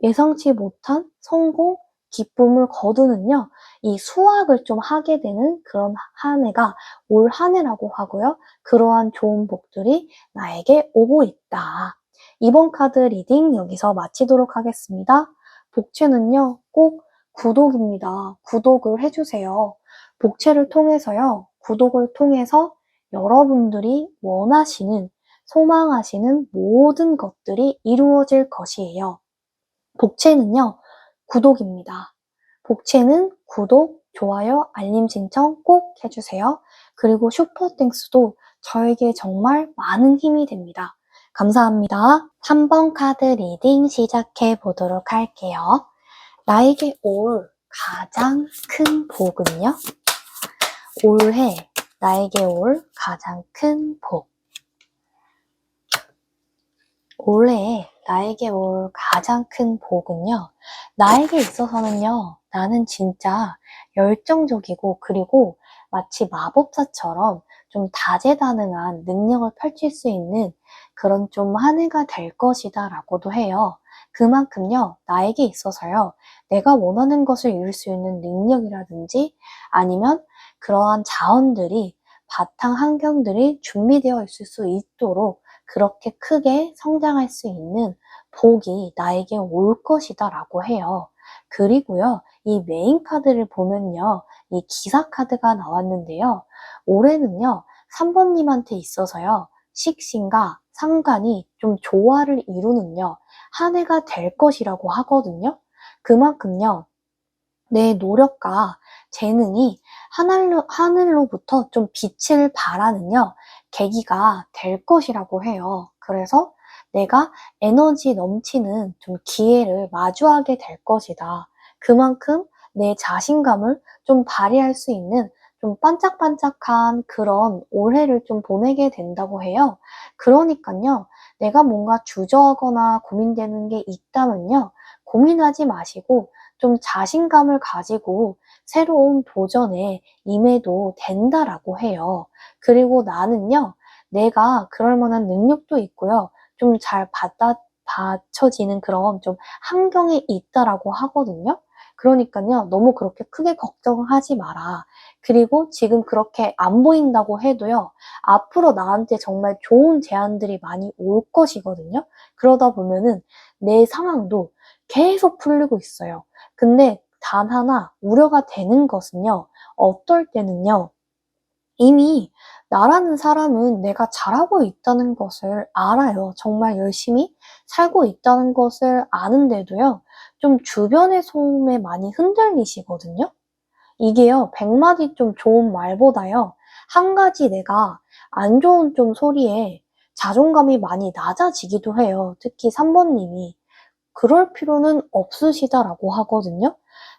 예상치 못한 성공, 기쁨을 거두는요, 이 수확을 좀 하게 되는 그런 한 해가 올 한 해라고 하고요. 그러한 좋은 복들이 나에게 오고 있다. 이번 카드 리딩 여기서 마치도록 하겠습니다. 복채는요, 꼭 구독입니다. 구독을 해주세요. 복채를 통해서요, 구독을 통해서 여러분들이 원하시는, 소망하시는 모든 것들이 이루어질 것이에요. 복채는요, 구독입니다. 복채는 구독, 좋아요, 알림 신청 꼭 해주세요. 그리고 슈퍼땡스도 저에게 정말 많은 힘이 됩니다. 감사합니다. 3번 카드 리딩 시작해 보도록 할게요. 나에게 올 가장 큰 복은요? 올해 나에게 올 가장 큰 복. 올해 나에게 올 가장 큰 복은요, 나에게 있어서는요, 나는 진짜 열정적이고, 그리고 마치 마법사처럼 좀 다재다능한 능력을 펼칠 수 있는 그런 좀 한 해가 될 것이다 라고도 해요. 그만큼요, 나에게 있어서요, 내가 원하는 것을 이룰 수 있는 능력이라든지 아니면 그러한 자원들이, 바탕 환경들이 준비되어 있을 수 있도록 그렇게 크게 성장할 수 있는 복이 나에게 올 것이다 라고 해요. 그리고요, 이 메인 카드를 보면요, 이 기사 카드가 나왔는데요. 올해는요, 3번님한테 있어서요, 식신과 상관이 좀 조화를 이루는요, 한 해가 될 것이라고 하거든요. 그만큼요, 내 노력과 재능이 하늘로부터 좀 빛을 발하는요, 계기가 될 것이라고 해요. 그래서 내가 에너지 넘치는 좀 기회를 마주하게 될 것이다. 그만큼 내 자신감을 좀 발휘할 수 있는 좀 반짝반짝한 그런 올해를 좀 보내게 된다고 해요. 그러니까요, 내가 뭔가 주저하거나 고민되는 게 있다면요, 고민하지 마시고 좀 자신감을 가지고 새로운 도전에 임해도 된다라고 해요. 그리고 나는요, 내가 그럴 만한 능력도 있고요. 좀 잘 받쳐지는 그런 좀 환경에 있다라고 하거든요. 그러니까요, 너무 그렇게 크게 걱정하지 마라. 그리고 지금 그렇게 안 보인다고 해도요, 앞으로 나한테 정말 좋은 제안들이 많이 올 것이거든요. 그러다 보면은 내 상황도 계속 풀리고 있어요. 근데 단 하나 우려가 되는 것은요, 어떨 때는요, 이미 나라는 사람은 내가 잘하고 있다는 것을 알아요. 정말 열심히 살고 있다는 것을 아는데도요, 좀 주변의 소음에 많이 흔들리시거든요. 이게요, 100마디 좀 좋은 말보다요, 한 가지 내가 안 좋은 좀 소리에 자존감이 많이 낮아지기도 해요. 특히 3번님이. 그럴 필요는 없으시다라고 하거든요.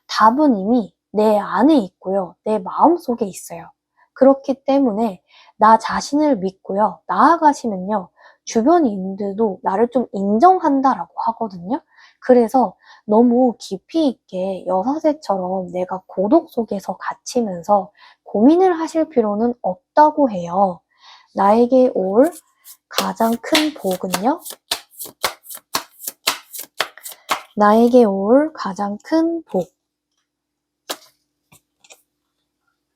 답은 이미 내 안에 있고요. 내 마음속에 있어요. 그렇기 때문에 나 자신을 믿고요. 나아가시면요. 주변인들도 나를 좀 인정한다라고 하거든요. 그래서 너무 깊이 있게 여사새처럼 내가 고독 속에서 갇히면서 고민을 하실 필요는 없다고 해요. 나에게 올 가장 큰 복은요. 나에게 올 가장 큰 복.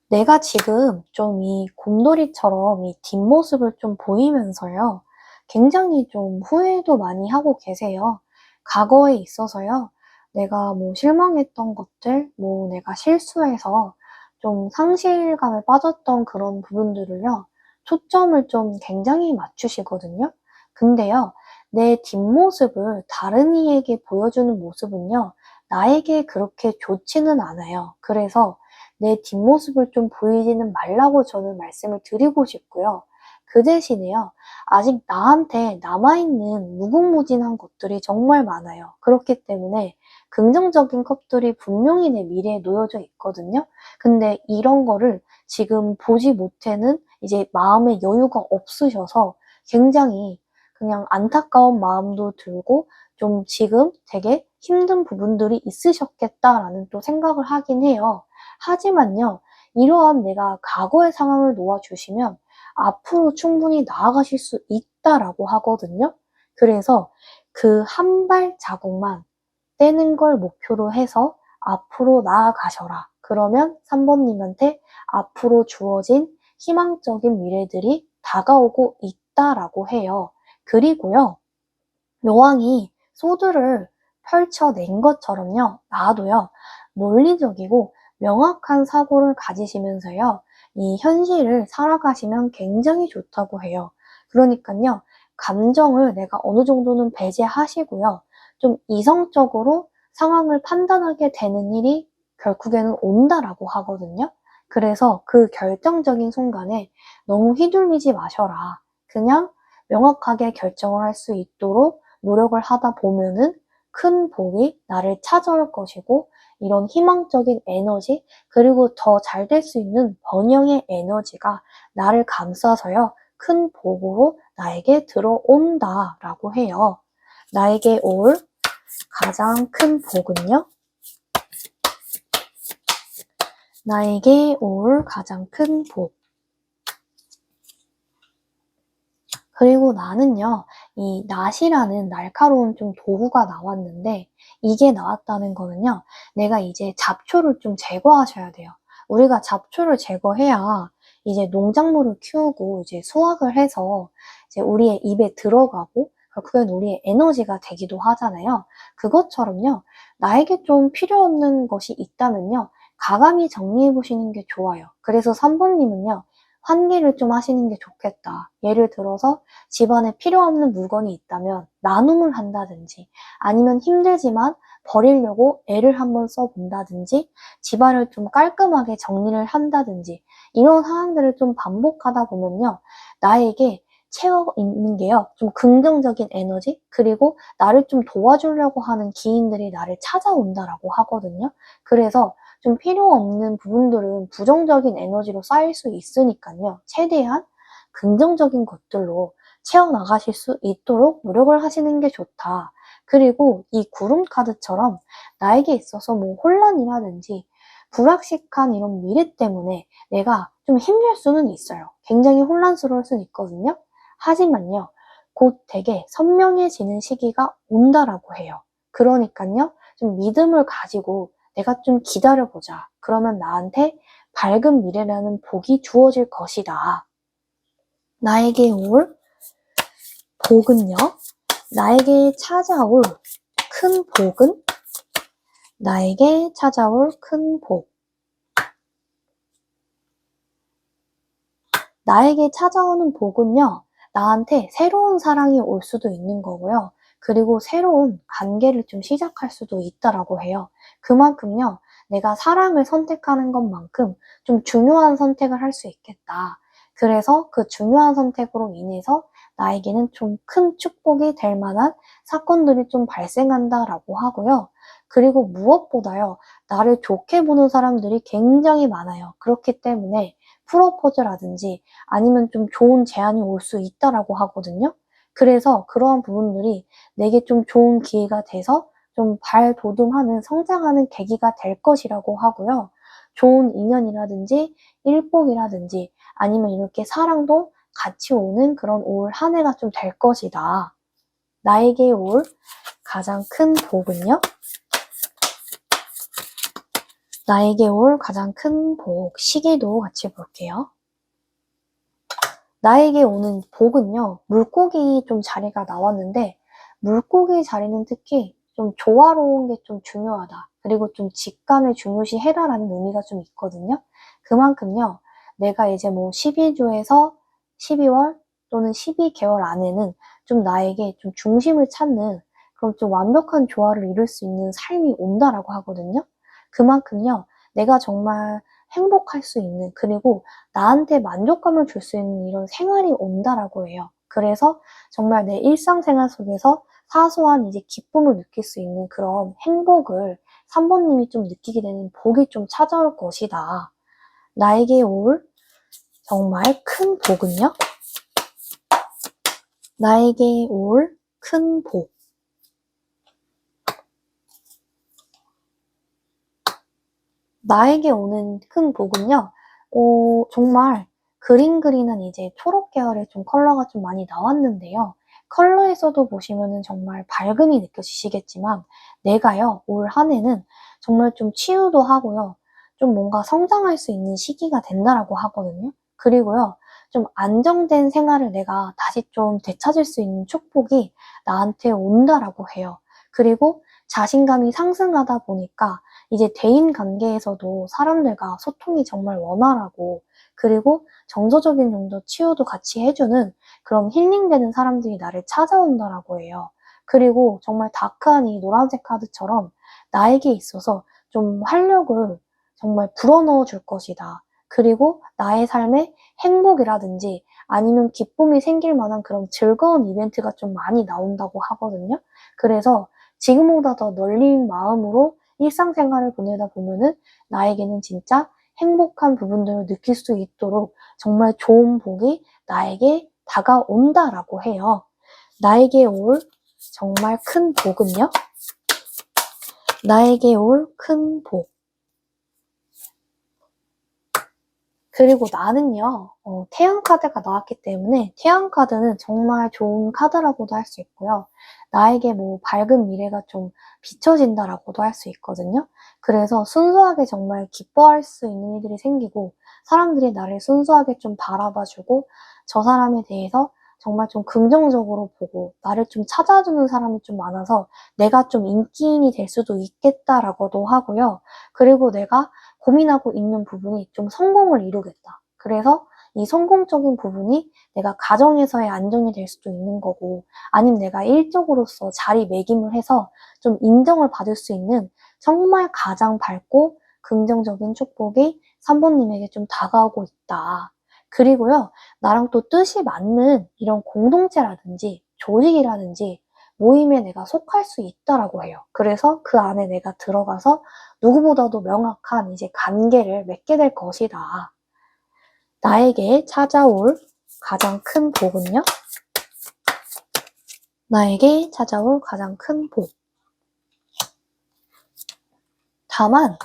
내가 지금 좀 이 곰돌이처럼 이 뒷모습을 좀 보이면서요. 굉장히 좀 후회도 많이 하고 계세요. 과거에 있어서요. 내가 뭐 실망했던 것들, 뭐 내가 실수해서 좀 상실감에 빠졌던 그런 부분들을요. 초점을 좀 굉장히 맞추시거든요. 근데요. 내 뒷모습을 다른 이에게 보여주는 모습은요. 나에게 그렇게 좋지는 않아요. 그래서 내 뒷모습을 좀 보이지는 말라고 저는 말씀을 드리고 싶고요. 그 대신에요. 아직 나한테 남아있는 무궁무진한 것들이 정말 많아요. 그렇기 때문에 긍정적인 컵들이 분명히 내 미래에 놓여져 있거든요. 근데 이런 거를 지금 보지 못해는 이제 마음의 여유가 없으셔서 굉장히 그냥 안타까운 마음도 들고 좀 지금 되게 힘든 부분들이 있으셨겠다라는 또 생각을 하긴 해요. 하지만요, 이러한 내가 과거의 상황을 놓아주시면 앞으로 충분히 나아가실 수 있다라고 하거든요. 그래서 그 한 발자국만 떼는 걸 목표로 해서 앞으로 나아가셔라. 그러면 3번님한테 앞으로 주어진 희망적인 미래들이 다가오고 있다라고 해요. 그리고요, 여왕이 소드를 펼쳐낸 것처럼요, 나도요, 논리적이고 명확한 사고를 가지시면서요, 이 현실을 살아가시면 굉장히 좋다고 해요. 그러니까요, 감정을 내가 어느 정도는 배제하시고요, 좀 이성적으로 상황을 판단하게 되는 일이 결국에는 온다라고 하거든요. 그래서 그 결정적인 순간에 너무 휘둘리지 마셔라. 그냥 명확하게 결정을 할 수 있도록 노력을 하다 보면은 큰 복이 나를 찾아올 것이고, 이런 희망적인 에너지, 그리고 더 잘 될 수 있는 번영의 에너지가 나를 감싸서요, 큰 복으로 나에게 들어온다라고 해요. 나에게 올 가장 큰 복은요? 나에게 올 가장 큰 복. 그리고 나는요, 이 낫이라는 날카로운 좀 도구가 나왔는데, 이게 나왔다는 거는요, 내가 이제 잡초를 좀 제거하셔야 돼요. 우리가 잡초를 제거해야 이제 농작물을 키우고 이제 수확을 해서 이제 우리의 입에 들어가고, 결국엔 우리의 에너지가 되기도 하잖아요. 그것처럼요, 나에게 좀 필요 없는 것이 있다면요, 가감히 정리해 보시는 게 좋아요. 그래서 3번님은요, 환기를 좀 하시는 게 좋겠다. 예를 들어서 집안에 필요 없는 물건이 있다면 나눔을 한다든지, 아니면 힘들지만 버리려고 애를 한번 써본다든지, 집안을 좀 깔끔하게 정리를 한다든지, 이런 상황들을 좀 반복하다 보면요, 나에게 채워 있는 게요, 좀 긍정적인 에너지, 그리고 나를 좀 도와주려고 하는 기인들이 나를 찾아온다라고 하거든요. 그래서 좀 필요 없는 부분들은 부정적인 에너지로 쌓일 수 있으니까요, 최대한 긍정적인 것들로 채워나가실 수 있도록 노력을 하시는 게 좋다. 그리고 이 구름 카드처럼 나에게 있어서 뭐 혼란이라든지 불확실한 이런 미래 때문에 내가 좀 힘들 수는 있어요. 굉장히 혼란스러울 수는 있거든요. 하지만요, 곧 되게 선명해지는 시기가 온다라고 해요. 그러니까요, 좀 믿음을 가지고 내가 좀 기다려보자. 그러면 나한테 밝은 미래라는 복이 주어질 것이다. 나에게 올 복은요, 나에게 찾아올 큰 복은 나에게 찾아올 큰 복. 나에게 찾아오는 복은요, 나한테 새로운 사랑이 올 수도 있는 거고요. 그리고 새로운 관계를 좀 시작할 수도 있다라고 해요. 그만큼요, 내가 사람을 선택하는 것만큼 좀 중요한 선택을 할 수 있겠다. 그래서 그 중요한 선택으로 인해서 나에게는 좀 큰 축복이 될 만한 사건들이 좀 발생한다라고 하고요. 그리고 무엇보다요, 나를 좋게 보는 사람들이 굉장히 많아요. 그렇기 때문에 프로포즈라든지 아니면 좀 좋은 제안이 올 수 있다라고 하거든요. 그래서 그러한 부분들이 내게 좀 좋은 기회가 돼서 좀 발돋움하는, 성장하는 계기가 될 것이라고 하고요. 좋은 인연이라든지 일복이라든지 아니면 이렇게 사랑도 같이 오는 그런 올 한 해가 좀 될 것이다. 나에게 올 가장 큰 복은요? 나에게 올 가장 큰 복, 시기도 같이 볼게요. 나에게 오는 복은요, 물고기 좀 자리가 나왔는데, 물고기 자리는 특히 좀 조화로운 게 좀 중요하다. 그리고 좀 직관을 중요시 해라라는 의미가 좀 있거든요. 그만큼요, 내가 이제 뭐 12주에서 12월 또는 12개월 안에는 좀 나에게 좀 중심을 찾는 그런 좀 완벽한 조화를 이룰 수 있는 삶이 온다라고 하거든요. 그만큼요, 내가 정말 행복할 수 있는, 그리고 나한테 만족감을 줄 수 있는 이런 생활이 온다라고 해요. 그래서 정말 내 일상생활 속에서 사소한 이제 기쁨을 느낄 수 있는 그런 행복을 3번님이 좀 느끼게 되는 복이 좀 찾아올 것이다. 나에게 올 정말 큰 복은요? 나에게 올 큰 복. 나에게 오는 큰 복은요, 정말 그린 그린한 이제 초록 계열의 좀 컬러가 좀 많이 나왔는데요. 컬러에서도 보시면은 정말 밝음이 느껴지시겠지만, 내가요, 올 한 해는 정말 좀 치유도 하고요, 좀 뭔가 성장할 수 있는 시기가 된다라고 하거든요. 그리고요, 좀 안정된 생활을 내가 다시 좀 되찾을 수 있는 축복이 나한테 온다라고 해요. 그리고 자신감이 상승하다 보니까 이제 대인 관계에서도 사람들과 소통이 정말 원활하고, 그리고 정서적인 정도 치유도 같이 해주는 그런 힐링되는 사람들이 나를 찾아온다라고 해요. 그리고 정말 다크한 이 노란색 카드처럼 나에게 있어서 좀 활력을 정말 불어넣어 줄 것이다. 그리고 나의 삶에 행복이라든지 아니면 기쁨이 생길 만한 그런 즐거운 이벤트가 좀 많이 나온다고 하거든요. 그래서 지금보다 더 널린 마음으로 일상생활을 보내다 보면은 나에게는 진짜 행복한 부분들을 느낄 수 있도록 정말 좋은 복이 나에게 다가온다라고 해요. 나에게 올 정말 큰 복은요? 나에게 올 큰 복. 그리고 나는요, 태양 카드가 나왔기 때문에 태양 카드는 정말 좋은 카드라고도 할 수 있고요. 나에게 뭐 밝은 미래가 좀 비춰진다라고도 할 수 있거든요. 그래서 순수하게 정말 기뻐할 수 있는 일들이 생기고, 사람들이 나를 순수하게 좀 바라봐주고, 저 사람에 대해서 정말 좀 긍정적으로 보고, 나를 좀 찾아주는 사람이 좀 많아서 내가 좀 인기인이 될 수도 있겠다라고도 하고요. 그리고 내가 고민하고 있는 부분이 좀 성공을 이루겠다. 그래서 이 성공적인 부분이 내가 가정에서의 안정이 될 수도 있는 거고, 아니면 내가 일적으로서 자리매김을 해서 좀 인정을 받을 수 있는 정말 가장 밝고 긍정적인 축복이 3번님에게 좀 다가오고 있다. 그리고요, 나랑 또 뜻이 맞는 이런 공동체라든지 조직이라든지 모임에 내가 속할 수 있다라고 해요. 그래서 그 안에 내가 들어가서 누구보다도 명확한 이제 관계를 맺게 될 것이다. 나에게 찾아올 가장 큰 복은요? 나에게 찾아올 가장 큰 복. 다만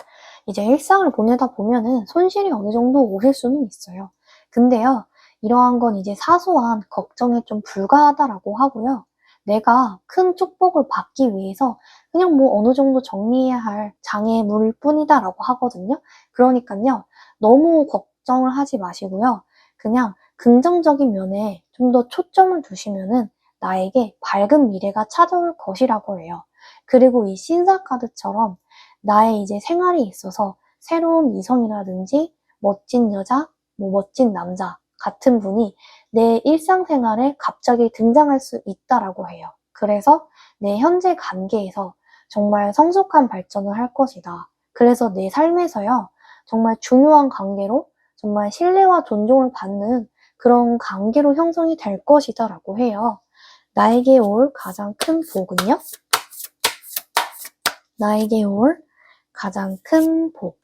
이제 일상을 보내다 보면은 손실이 어느 정도 오실 수는 있어요. 근데요, 이러한 건 이제 사소한 걱정에 좀 불과하다라고 하고요. 내가 큰 축복을 받기 위해서 그냥 뭐 어느 정도 정리해야 할 장애물일 뿐이다라고 하거든요. 그러니까요, 너무 걱정을 하지 마시고요. 그냥 긍정적인 면에 좀 더 초점을 두시면은 나에게 밝은 미래가 찾아올 것이라고 해요. 그리고 이 신사카드처럼 나의 이제 생활에 있어서 새로운 이성이라든지 멋진 여자, 뭐 멋진 남자 같은 분이 내 일상생활에 갑자기 등장할 수 있다라고 해요. 그래서 내 현재 관계에서 정말 성숙한 발전을 할 것이다. 그래서 내 삶에서요, 정말 중요한 관계로 정말 신뢰와 존중을 받는 그런 관계로 형성이 될 것이다 라고 해요. 나에게 올 가장 큰 복은요? 나에게 올 가장 큰 복.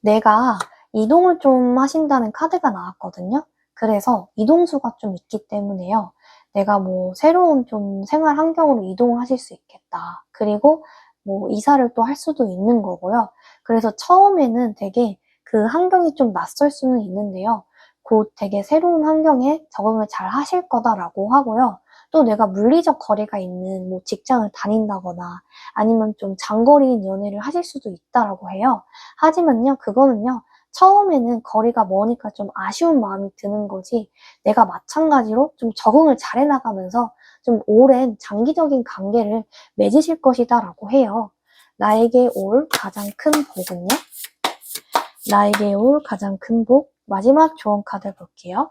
내가 이동을 좀 하신다는 카드가 나왔거든요. 그래서 이동수가 좀 있기 때문에요. 내가 뭐 새로운 좀 생활 환경으로 이동을 하실 수 있겠다. 그리고 뭐 이사를 또 할 수도 있는 거고요. 그래서 처음에는 되게 그 환경이 좀 낯설 수는 있는데요. 곧 되게 새로운 환경에 적응을 잘 하실 거다라고 하고요. 또 내가 물리적 거리가 있는 뭐 직장을 다닌다거나 아니면 좀 장거리인 연애를 하실 수도 있다라고 해요. 하지만요, 그거는요, 처음에는 거리가 머니까 좀 아쉬운 마음이 드는 거지, 내가 마찬가지로 좀 적응을 잘 해나가면서 좀 오랜 장기적인 관계를 맺으실 것이다라고 해요. 나에게 올 가장 큰 복은요? 나에게 올 가장 큰 복, 마지막 조언 카드 볼게요.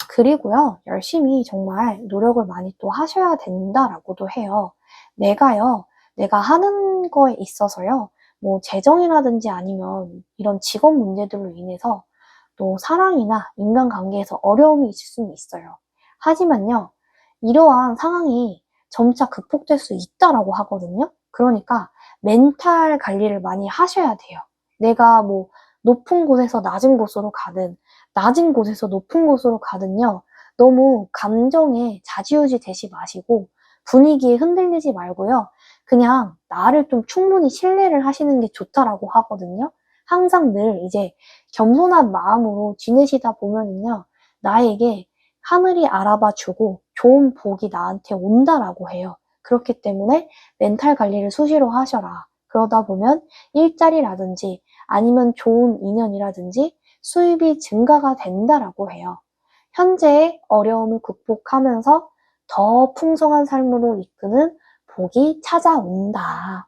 그리고요, 열심히 정말 노력을 많이 또 하셔야 된다라고도 해요. 내가 하는 거에 있어서요, 뭐 재정이라든지 아니면 이런 직업 문제들로 인해서 또 사랑이나 인간관계에서 어려움이 있을 수는 있어요. 하지만요, 이러한 상황이 점차 극복될 수 있다라고 하거든요. 그러니까 멘탈 관리를 많이 하셔야 돼요. 내가 뭐 높은 곳에서 낮은 곳으로 가든 낮은 곳에서 높은 곳으로 가든요. 너무 감정에 좌지우지 되지 마시고 분위기에 흔들리지 말고요. 그냥 나를 좀 충분히 신뢰를 하시는 게 좋다라고 하거든요. 항상 늘 이제 겸손한 마음으로 지내시다 보면은요. 나에게 하늘이 알아봐 주고 좋은 복이 나한테 온다라고 해요. 그렇기 때문에 멘탈 관리를 수시로 하셔라. 그러다 보면 일자리라든지 아니면 좋은 인연이라든지 수입이 증가가 된다라고 해요. 현재의 어려움을 극복하면서 더 풍성한 삶으로 이끄는 복이 찾아온다.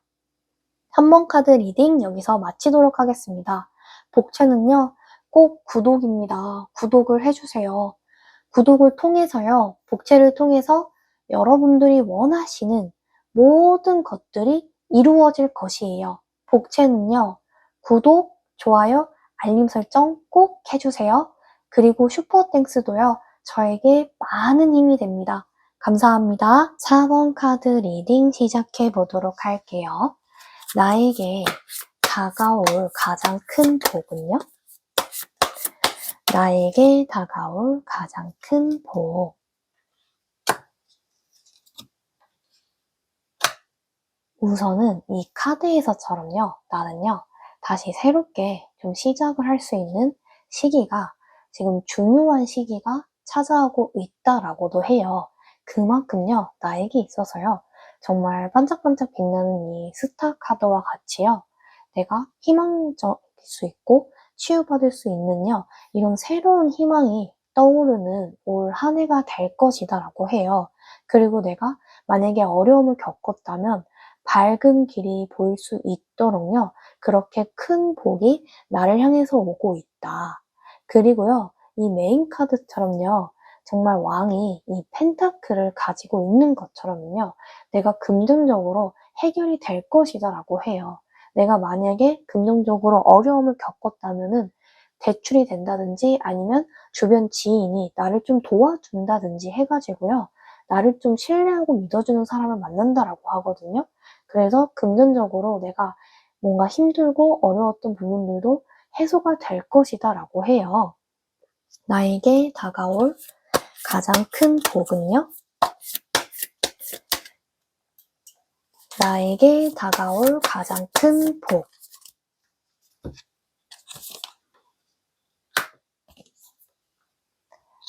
3번 카드 리딩 여기서 마치도록 하겠습니다. 복채는요, 꼭 구독입니다. 구독을 해주세요. 구독을 통해서요, 복채를 통해서 여러분들이 원하시는 모든 것들이 이루어질 것이에요. 복채는요, 구독, 좋아요, 알림 설정 꼭 해주세요. 그리고 슈퍼땡스도요, 저에게 많은 힘이 됩니다. 감사합니다. 4번 카드 리딩 시작해 보도록 할게요. 나에게 다가올 가장 큰 복은요? 나에게 다가올 가장 큰 복. 우선은 이 카드에서처럼요, 나는요, 다시 새롭게 좀 시작을 할 수 있는 시기가, 지금 중요한 시기가 찾아오고 있다라고도 해요. 그만큼요, 나에게 있어서요, 정말 반짝반짝 빛나는 이 스타 카드와 같이요, 내가 희망적일 수 있고 치유받을 수 있는요, 이런 새로운 희망이 떠오르는 올 한 해가 될 것이다라고 해요. 그리고 내가 만약에 어려움을 겪었다면 밝은 길이 보일 수 있도록요, 그렇게 큰 복이 나를 향해서 오고 있다. 그리고요, 이 메인 카드처럼요, 정말 왕이 이 펜타클을 가지고 있는 것처럼요, 내가 금전적으로 해결이 될 것이다라고 해요. 내가 만약에 금전적으로 어려움을 겪었다면은 대출이 된다든지 아니면 주변 지인이 나를 좀 도와준다든지 해가지고요, 나를 좀 신뢰하고 믿어주는 사람을 만난다라고 하거든요. 그래서 금전적으로 내가 뭔가 힘들고 어려웠던 부분들도 해소가 될 것이다라고 해요. 나에게 다가올 가장 큰 복은요? 나에게 다가올 가장 큰 복.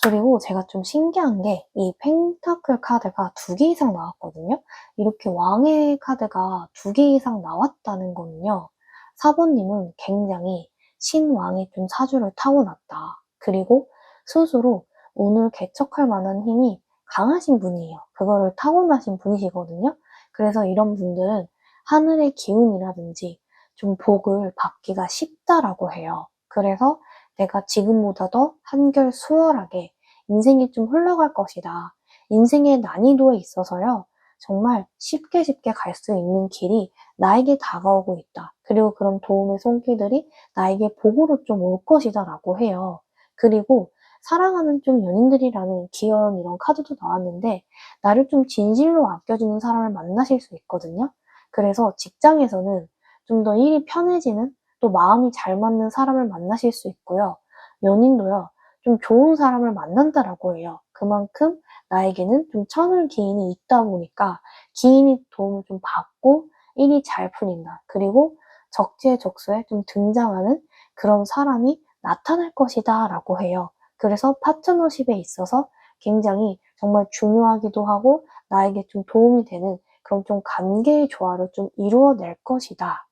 그리고 제가 좀 신기한 게 이 펜타클 카드가 2개 이상 나왔거든요. 이렇게 왕의 카드가 2개 이상 나왔다는 거는요. 사부님은 굉장히 신왕의 좀 사주를 타고났다. 그리고 스스로 운을 개척할 만한 힘이 강하신 분이에요. 그거를 타고나신 분이시거든요. 그래서 이런 분들은 하늘의 기운이라든지 좀 복을 받기가 쉽다라고 해요. 그래서 내가 지금보다 더 한결 수월하게 인생이 좀 흘러갈 것이다. 인생의 난이도에 있어서요. 정말 쉽게 갈 수 있는 길이 나에게 다가오고 있다. 그리고 그런 도움의 손길들이 나에게 복으로 좀 올 것이다 라고 해요. 그리고 사랑하는 좀 연인들이라는 귀여운 이런 카드도 나왔는데 나를 좀 진실로 아껴주는 사람을 만나실 수 있거든요. 그래서 직장에서는 좀 더 일이 편해지는 또 마음이 잘 맞는 사람을 만나실 수 있고요. 연인도요. 좀 좋은 사람을 만난다라고 해요. 그만큼 나에게는 좀 천을 기인이 있다 보니까 기인이 도움을 좀 받고 일이 잘 풀린다. 그리고 적재적소에 좀 등장하는 그런 사람이 나타날 것이다 라고 해요. 그래서 파트너십에 있어서 굉장히 정말 중요하기도 하고 나에게 좀 도움이 되는 그런 좀 관계의 조화를 좀 이루어낼 것이다.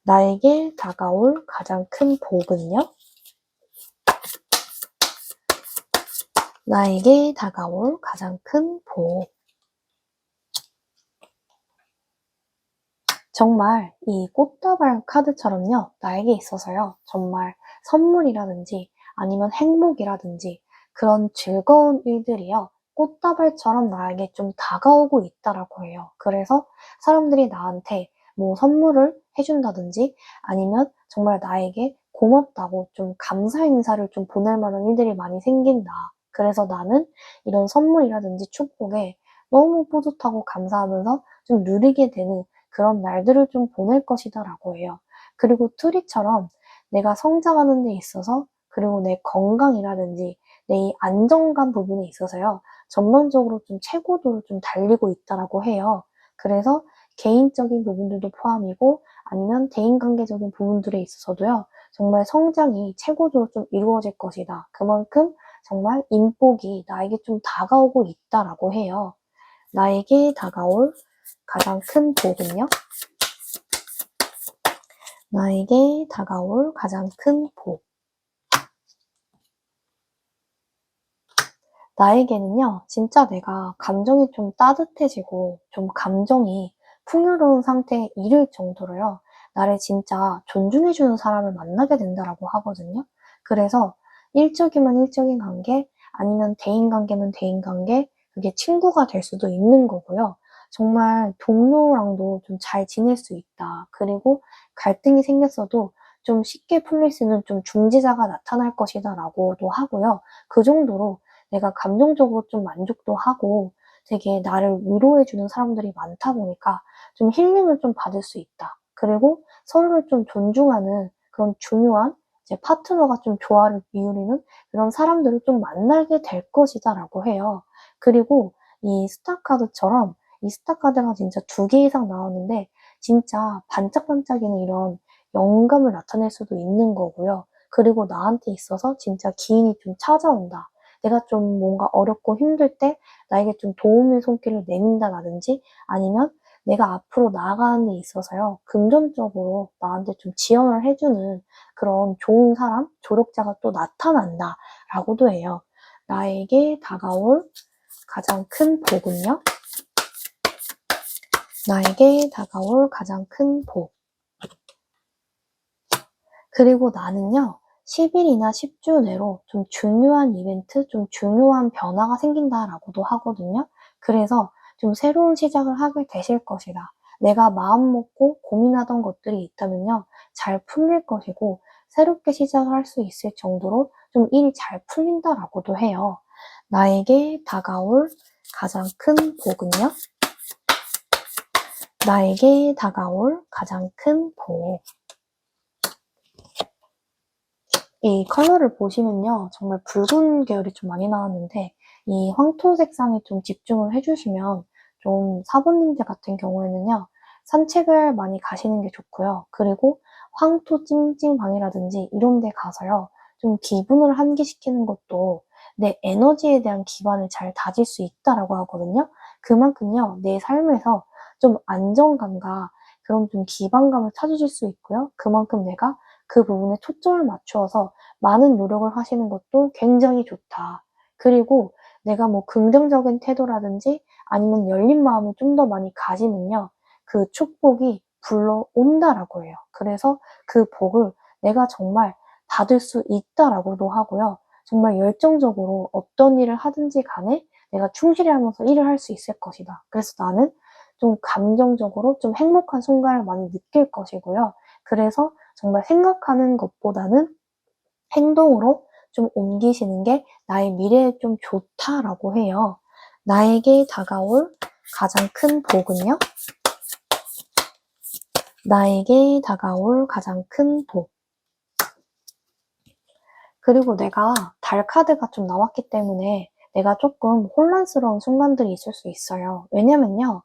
나에게 다가올 가장 큰 복은요? 나에게 다가올 가장 큰 복. 정말 이 꽃다발 카드처럼요. 나에게 있어서요. 정말 선물이라든지 아니면 행복이라든지 그런 즐거운 일들이요. 꽃다발처럼 나에게 좀 다가오고 있다라고 해요. 그래서 사람들이 나한테 뭐 선물을 해준다든지 아니면 정말 나에게 고맙다고 좀 감사 인사를 좀 보낼 만한 일들이 많이 생긴다. 그래서 나는 이런 선물이라든지 축복에 너무 뿌듯하고 감사하면서 좀 누리게 되는 그런 날들을 좀 보낼 것이다 라고 해요. 그리고 트리처럼 내가 성장하는 데 있어서 그리고 내 건강이라든지 내 이 안정감 부분에 있어서요. 전반적으로 좀 최고도를 좀 달리고 있다라고 해요. 그래서 개인적인 부분들도 포함이고 아니면 대인관계적인 부분들에 있어서도요. 정말 성장이 최고도로 좀 이루어질 것이다. 그만큼 정말 인복이 나에게 좀 다가오고 있다라고 해요. 나에게 다가올 가장 큰 복은요? 나에게 다가올 가장 큰 복. 나에게는요, 진짜 내가 감정이 좀 따뜻해지고 좀 감정이 풍요로운 상태에 이를 정도로요, 나를 진짜 존중해주는 사람을 만나게 된다라고 하거든요. 그래서 일적이면 일적인 관계, 아니면 대인관계면 대인관계, 그게 친구가 될 수도 있는 거고요. 정말 동료랑도 좀 잘 지낼 수 있다. 그리고 갈등이 생겼어도 좀 쉽게 풀릴 수 있는 좀 중지자가 나타날 것이다 라고도 하고요. 그 정도로 내가 감정적으로 좀 만족도 하고 되게 나를 위로해주는 사람들이 많다 보니까 좀 힐링을 좀 받을 수 있다. 그리고 서로를 좀 존중하는 그런 중요한 이제 파트너가 좀 조화를 이루는 그런 사람들을 좀 만나게 될 것이다 라고 해요. 그리고 이 스타카드처럼 이 스타카드가 진짜 2개 이상 나오는데 진짜 반짝반짝이는 이런 영감을 나타낼 수도 있는 거고요. 그리고 나한테 있어서 진짜 기인이 좀 찾아온다. 내가 좀 뭔가 어렵고 힘들 때 나에게 좀 도움의 손길을 내민다라든지 아니면 내가 앞으로 나아가는 데 있어서요. 금전적으로 나한테 좀 지원을 해주는 그런 좋은 사람, 조력자가 또 나타난다라고도 해요. 나에게 다가올 가장 큰 복은요? 나에게 다가올 가장 큰 복. 그리고 나는요. 10일이나 10주 내로 좀 중요한 이벤트, 좀 중요한 변화가 생긴다라고도 하거든요. 그래서 좀 새로운 시작을 하게 되실 것이다. 내가 마음 먹고 고민하던 것들이 있다면요. 잘 풀릴 것이고 새롭게 시작을 할 수 있을 정도로 좀 일이 잘 풀린다라고도 해요. 나에게 다가올 가장 큰 복은요? 나에게 다가올 가장 큰 복. 이 컬러를 보시면요. 정말 붉은 계열이 좀 많이 나왔는데 이 황토 색상에 좀 집중을 해주시면 좀 사부님들 같은 경우에는요. 산책을 많이 가시는 게 좋고요. 그리고 황토 찜찜방이라든지 이런 데 가서요. 좀 기분을 환기시키는 것도 내 에너지에 대한 기반을 잘 다질 수 있다라고 하거든요. 그만큼요, 내 삶에서 좀 안정감과 그런 좀 기반감을 찾으실 수 있고요. 그만큼 내가 그 부분에 초점을 맞추어서 많은 노력을 하시는 것도 굉장히 좋다. 그리고 내가 뭐 긍정적인 태도라든지 아니면 열린 마음을 좀 더 많이 가지면요. 그 축복이 불러온다라고 해요. 그래서 그 복을 내가 정말 받을 수 있다라고도 하고요. 정말 열정적으로 어떤 일을 하든지 간에 내가 충실히 하면서 일을 할 수 있을 것이다. 그래서 나는 좀 감정적으로 좀 행복한 순간을 많이 느낄 것이고요. 그래서 정말 생각하는 것보다는 행동으로 좀 옮기시는 게 나의 미래에 좀 좋다라고 해요. 나에게 다가올 가장 큰 복은요? 나에게 다가올 가장 큰 복. 그리고 내가 달 카드가 좀 나왔기 때문에 내가 조금 혼란스러운 순간들이 있을 수 있어요. 왜냐면요.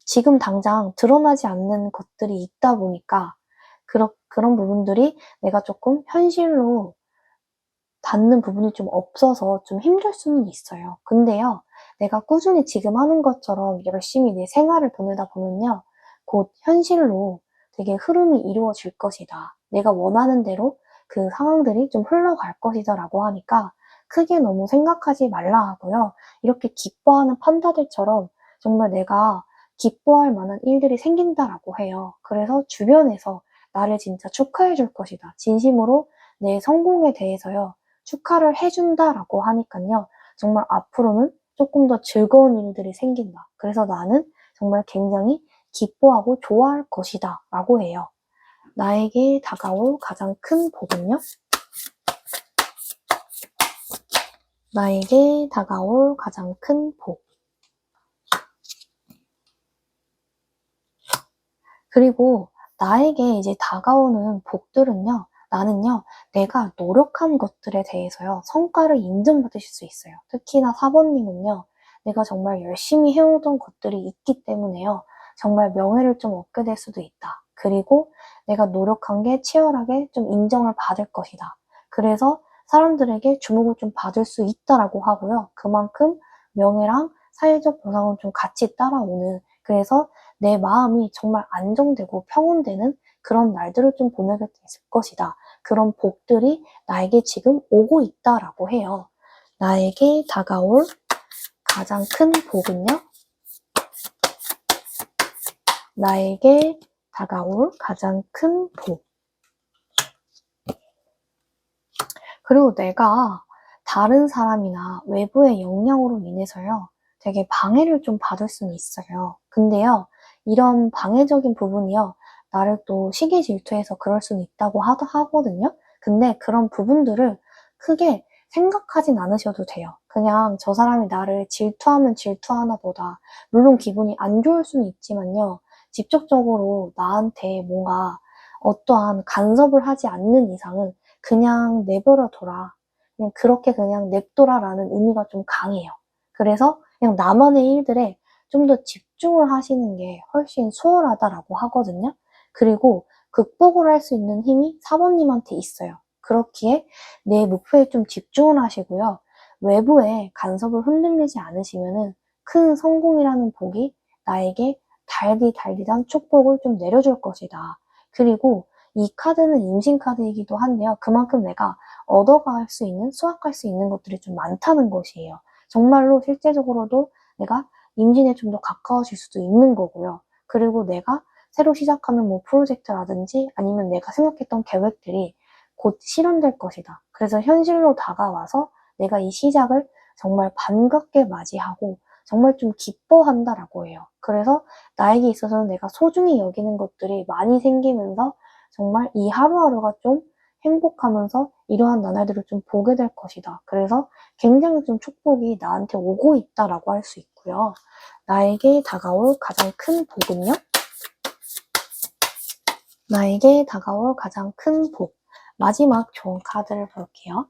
지금 당장 드러나지 않는 것들이 있다 보니까 그런 부분들이 내가 조금 현실로 닿는 부분이 좀 없어서 좀 힘들 수는 있어요. 근데요, 내가 꾸준히 지금 하는 것처럼 열심히 내 생활을 보내다 보면요, 곧 현실로 되게 흐름이 이루어질 것이다. 내가 원하는 대로 그 상황들이 좀 흘러갈 것이다 라고 하니까 크게 너무 생각하지 말라 하고요. 이렇게 기뻐하는 판다들처럼 정말 내가 기뻐할 만한 일들이 생긴다라고 해요. 그래서 주변에서 나를 진짜 축하해 줄 것이다. 진심으로 내 성공에 대해서요. 축하를 해준다라고 하니깐요. 정말 앞으로는 조금 더 즐거운 일들이 생긴다. 그래서 나는 정말 굉장히 기뻐하고 좋아할 것이다 라고 해요. 나에게 다가올 가장 큰 복은요? 나에게 다가올 가장 큰 복. 그리고 나에게 이제 다가오는 복들은요. 나는요. 내가 노력한 것들에 대해서요. 성과를 인정받으실 수 있어요. 특히나 4번님은요. 내가 정말 열심히 해오던 것들이 있기 때문에요. 정말 명예를 좀 얻게 될 수도 있다. 그리고 내가 노력한 게 치열하게 좀 인정을 받을 것이다. 그래서 사람들에게 주목을 좀 받을 수 있다라고 하고요. 그만큼 명예랑 사회적 보상은 좀 같이 따라오는, 그래서 내 마음이 정말 안정되고 평온되는 그런 날들을 좀 보내게 됐을 것이다. 그런 복들이 나에게 지금 오고 있다라고 해요. 나에게 다가올 가장 큰 복은요? 나에게 다가올 가장 큰 복. 그리고 내가 다른 사람이나 외부의 영향으로 인해서요. 되게 방해를 좀 받을 수는 있어요. 근데요. 이런 방해적인 부분이요. 나를 또 시기 질투해서 그럴 수는 있다고 하거든요. 근데 그런 부분들을 크게 생각하진 않으셔도 돼요. 그냥 저 사람이 나를 질투하면 질투하나 보다. 물론 기분이 안 좋을 수는 있지만요. 직접적으로 나한테 뭔가 어떠한 간섭을 하지 않는 이상은 그냥 내버려둬라. 그냥 그렇게 그냥 냅둬라라는 의미가 좀 강해요. 그래서 그냥 나만의 일들에 좀 더 집중을 하시는 게 훨씬 수월하다라고 하거든요. 그리고 극복을 할 수 있는 힘이 4번님한테 있어요. 그렇기에 내 목표에 좀 집중을 하시고요. 외부에 간섭을 흔들리지 않으시면은 큰 성공이라는 복이 나에게 달디달디단 축복을 좀 내려줄 것이다. 그리고 이 카드는 임신 카드이기도 한데요. 그만큼 내가 얻어갈 수 있는, 수확할 수 있는 것들이 좀 많다는 것이에요. 정말로 실제적으로도 내가 임신에 좀 더 가까워질 수도 있는 거고요. 그리고 내가 새로 시작하는 뭐 프로젝트라든지 아니면 내가 생각했던 계획들이 곧 실현될 것이다. 그래서 현실로 다가와서 내가 이 시작을 정말 반갑게 맞이하고 정말 좀 기뻐한다라고 해요. 그래서 나에게 있어서는 내가 소중히 여기는 것들이 많이 생기면서 정말 이 하루하루가 좀 행복하면서 이러한 나날들을 좀 보게 될 것이다. 그래서 굉장히 좀 축복이 나한테 오고 있다라고 할 수 있고요. 나에게 다가올 가장 큰 복은요? 나에게 다가올 가장 큰 복. 마지막 좋은 카드를 볼게요.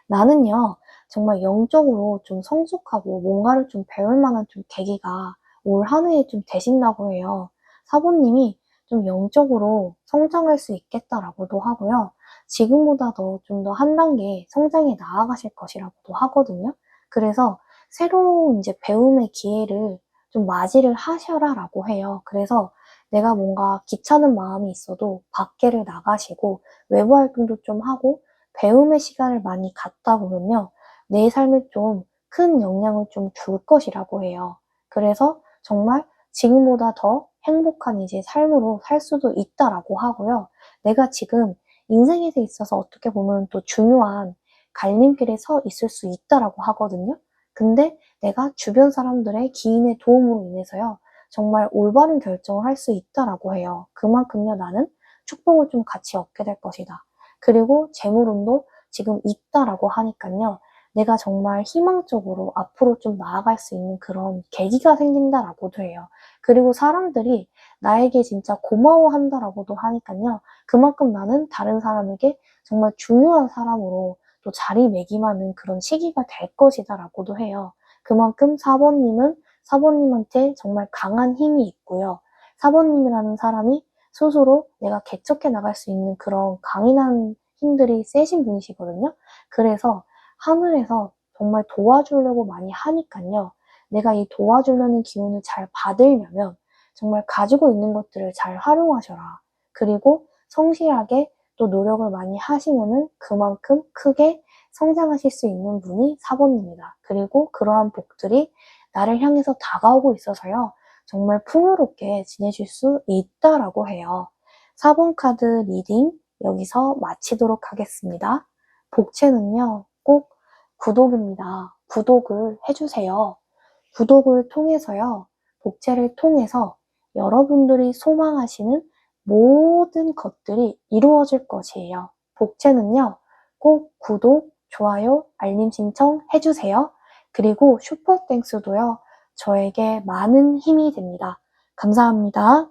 나는요, 정말 영적으로 좀 성숙하고 뭔가를 좀 배울 만한 좀 계기가 올 한 해에 좀 되신다고 해요. 사부님이 좀 영적으로 성장할 수 있겠다라고도 하고요. 지금보다 좀 더 한 단계 성장해 나아가실 것이라고도 하거든요. 그래서 새로운 이제 배움의 기회를 좀 맞이를 하셔라라고 해요. 그래서 내가 뭔가 귀찮은 마음이 있어도 밖에를 나가시고 외부 활동도 좀 하고 배움의 시간을 많이 갖다 보면요. 내 삶에 좀 큰 영향을 좀 줄 것이라고 해요. 그래서 정말 지금보다 더 행복한 이제 삶으로 살 수도 있다라고 하고요. 내가 지금 인생에 있어서 어떻게 보면 또 중요한 갈림길에 서 있을 수 있다라고 하거든요. 근데 내가 주변 사람들의 기인의 도움으로 인해서요. 정말 올바른 결정을 할 수 있다라고 해요. 그만큼요, 나는 축복을 좀 같이 얻게 될 것이다. 그리고 재물운도 지금 있다라고 하니까요. 내가 정말 희망적으로 앞으로 좀 나아갈 수 있는 그런 계기가 생긴다라고도 해요. 그리고 사람들이 나에게 진짜 고마워한다라고도 하니까요. 그만큼 나는 다른 사람에게 정말 중요한 사람으로 또 자리매김하는 그런 시기가 될 것이다라고도 해요. 그만큼 사번님은 사번님한테 정말 강한 힘이 있고요. 사번님이라는 사람이 스스로 내가 개척해 나갈 수 있는 그런 강인한 힘들이 세신 분이시거든요. 그래서 하늘에서 정말 도와주려고 많이 하니까요. 내가 이 도와주려는 기운을 잘 받으려면 정말 가지고 있는 것들을 잘 활용하셔라. 그리고 성실하게 또 노력을 많이 하시면은 그만큼 크게 성장하실 수 있는 분이 사번입니다. 그리고 그러한 복들이 나를 향해서 다가오고 있어서요. 정말 풍요롭게 지내실 수 있다라고 해요. 4번 카드 리딩 여기서 마치도록 하겠습니다. 복채는요, 꼭 구독입니다. 구독을 해주세요. 구독을 통해서요, 복채를 통해서 여러분들이 소망하시는 모든 것들이 이루어질 것이에요. 복채는요, 꼭 구독, 좋아요, 알림 신청 해주세요. 그리고 슈퍼땡스도요, 저에게 많은 힘이 됩니다. 감사합니다.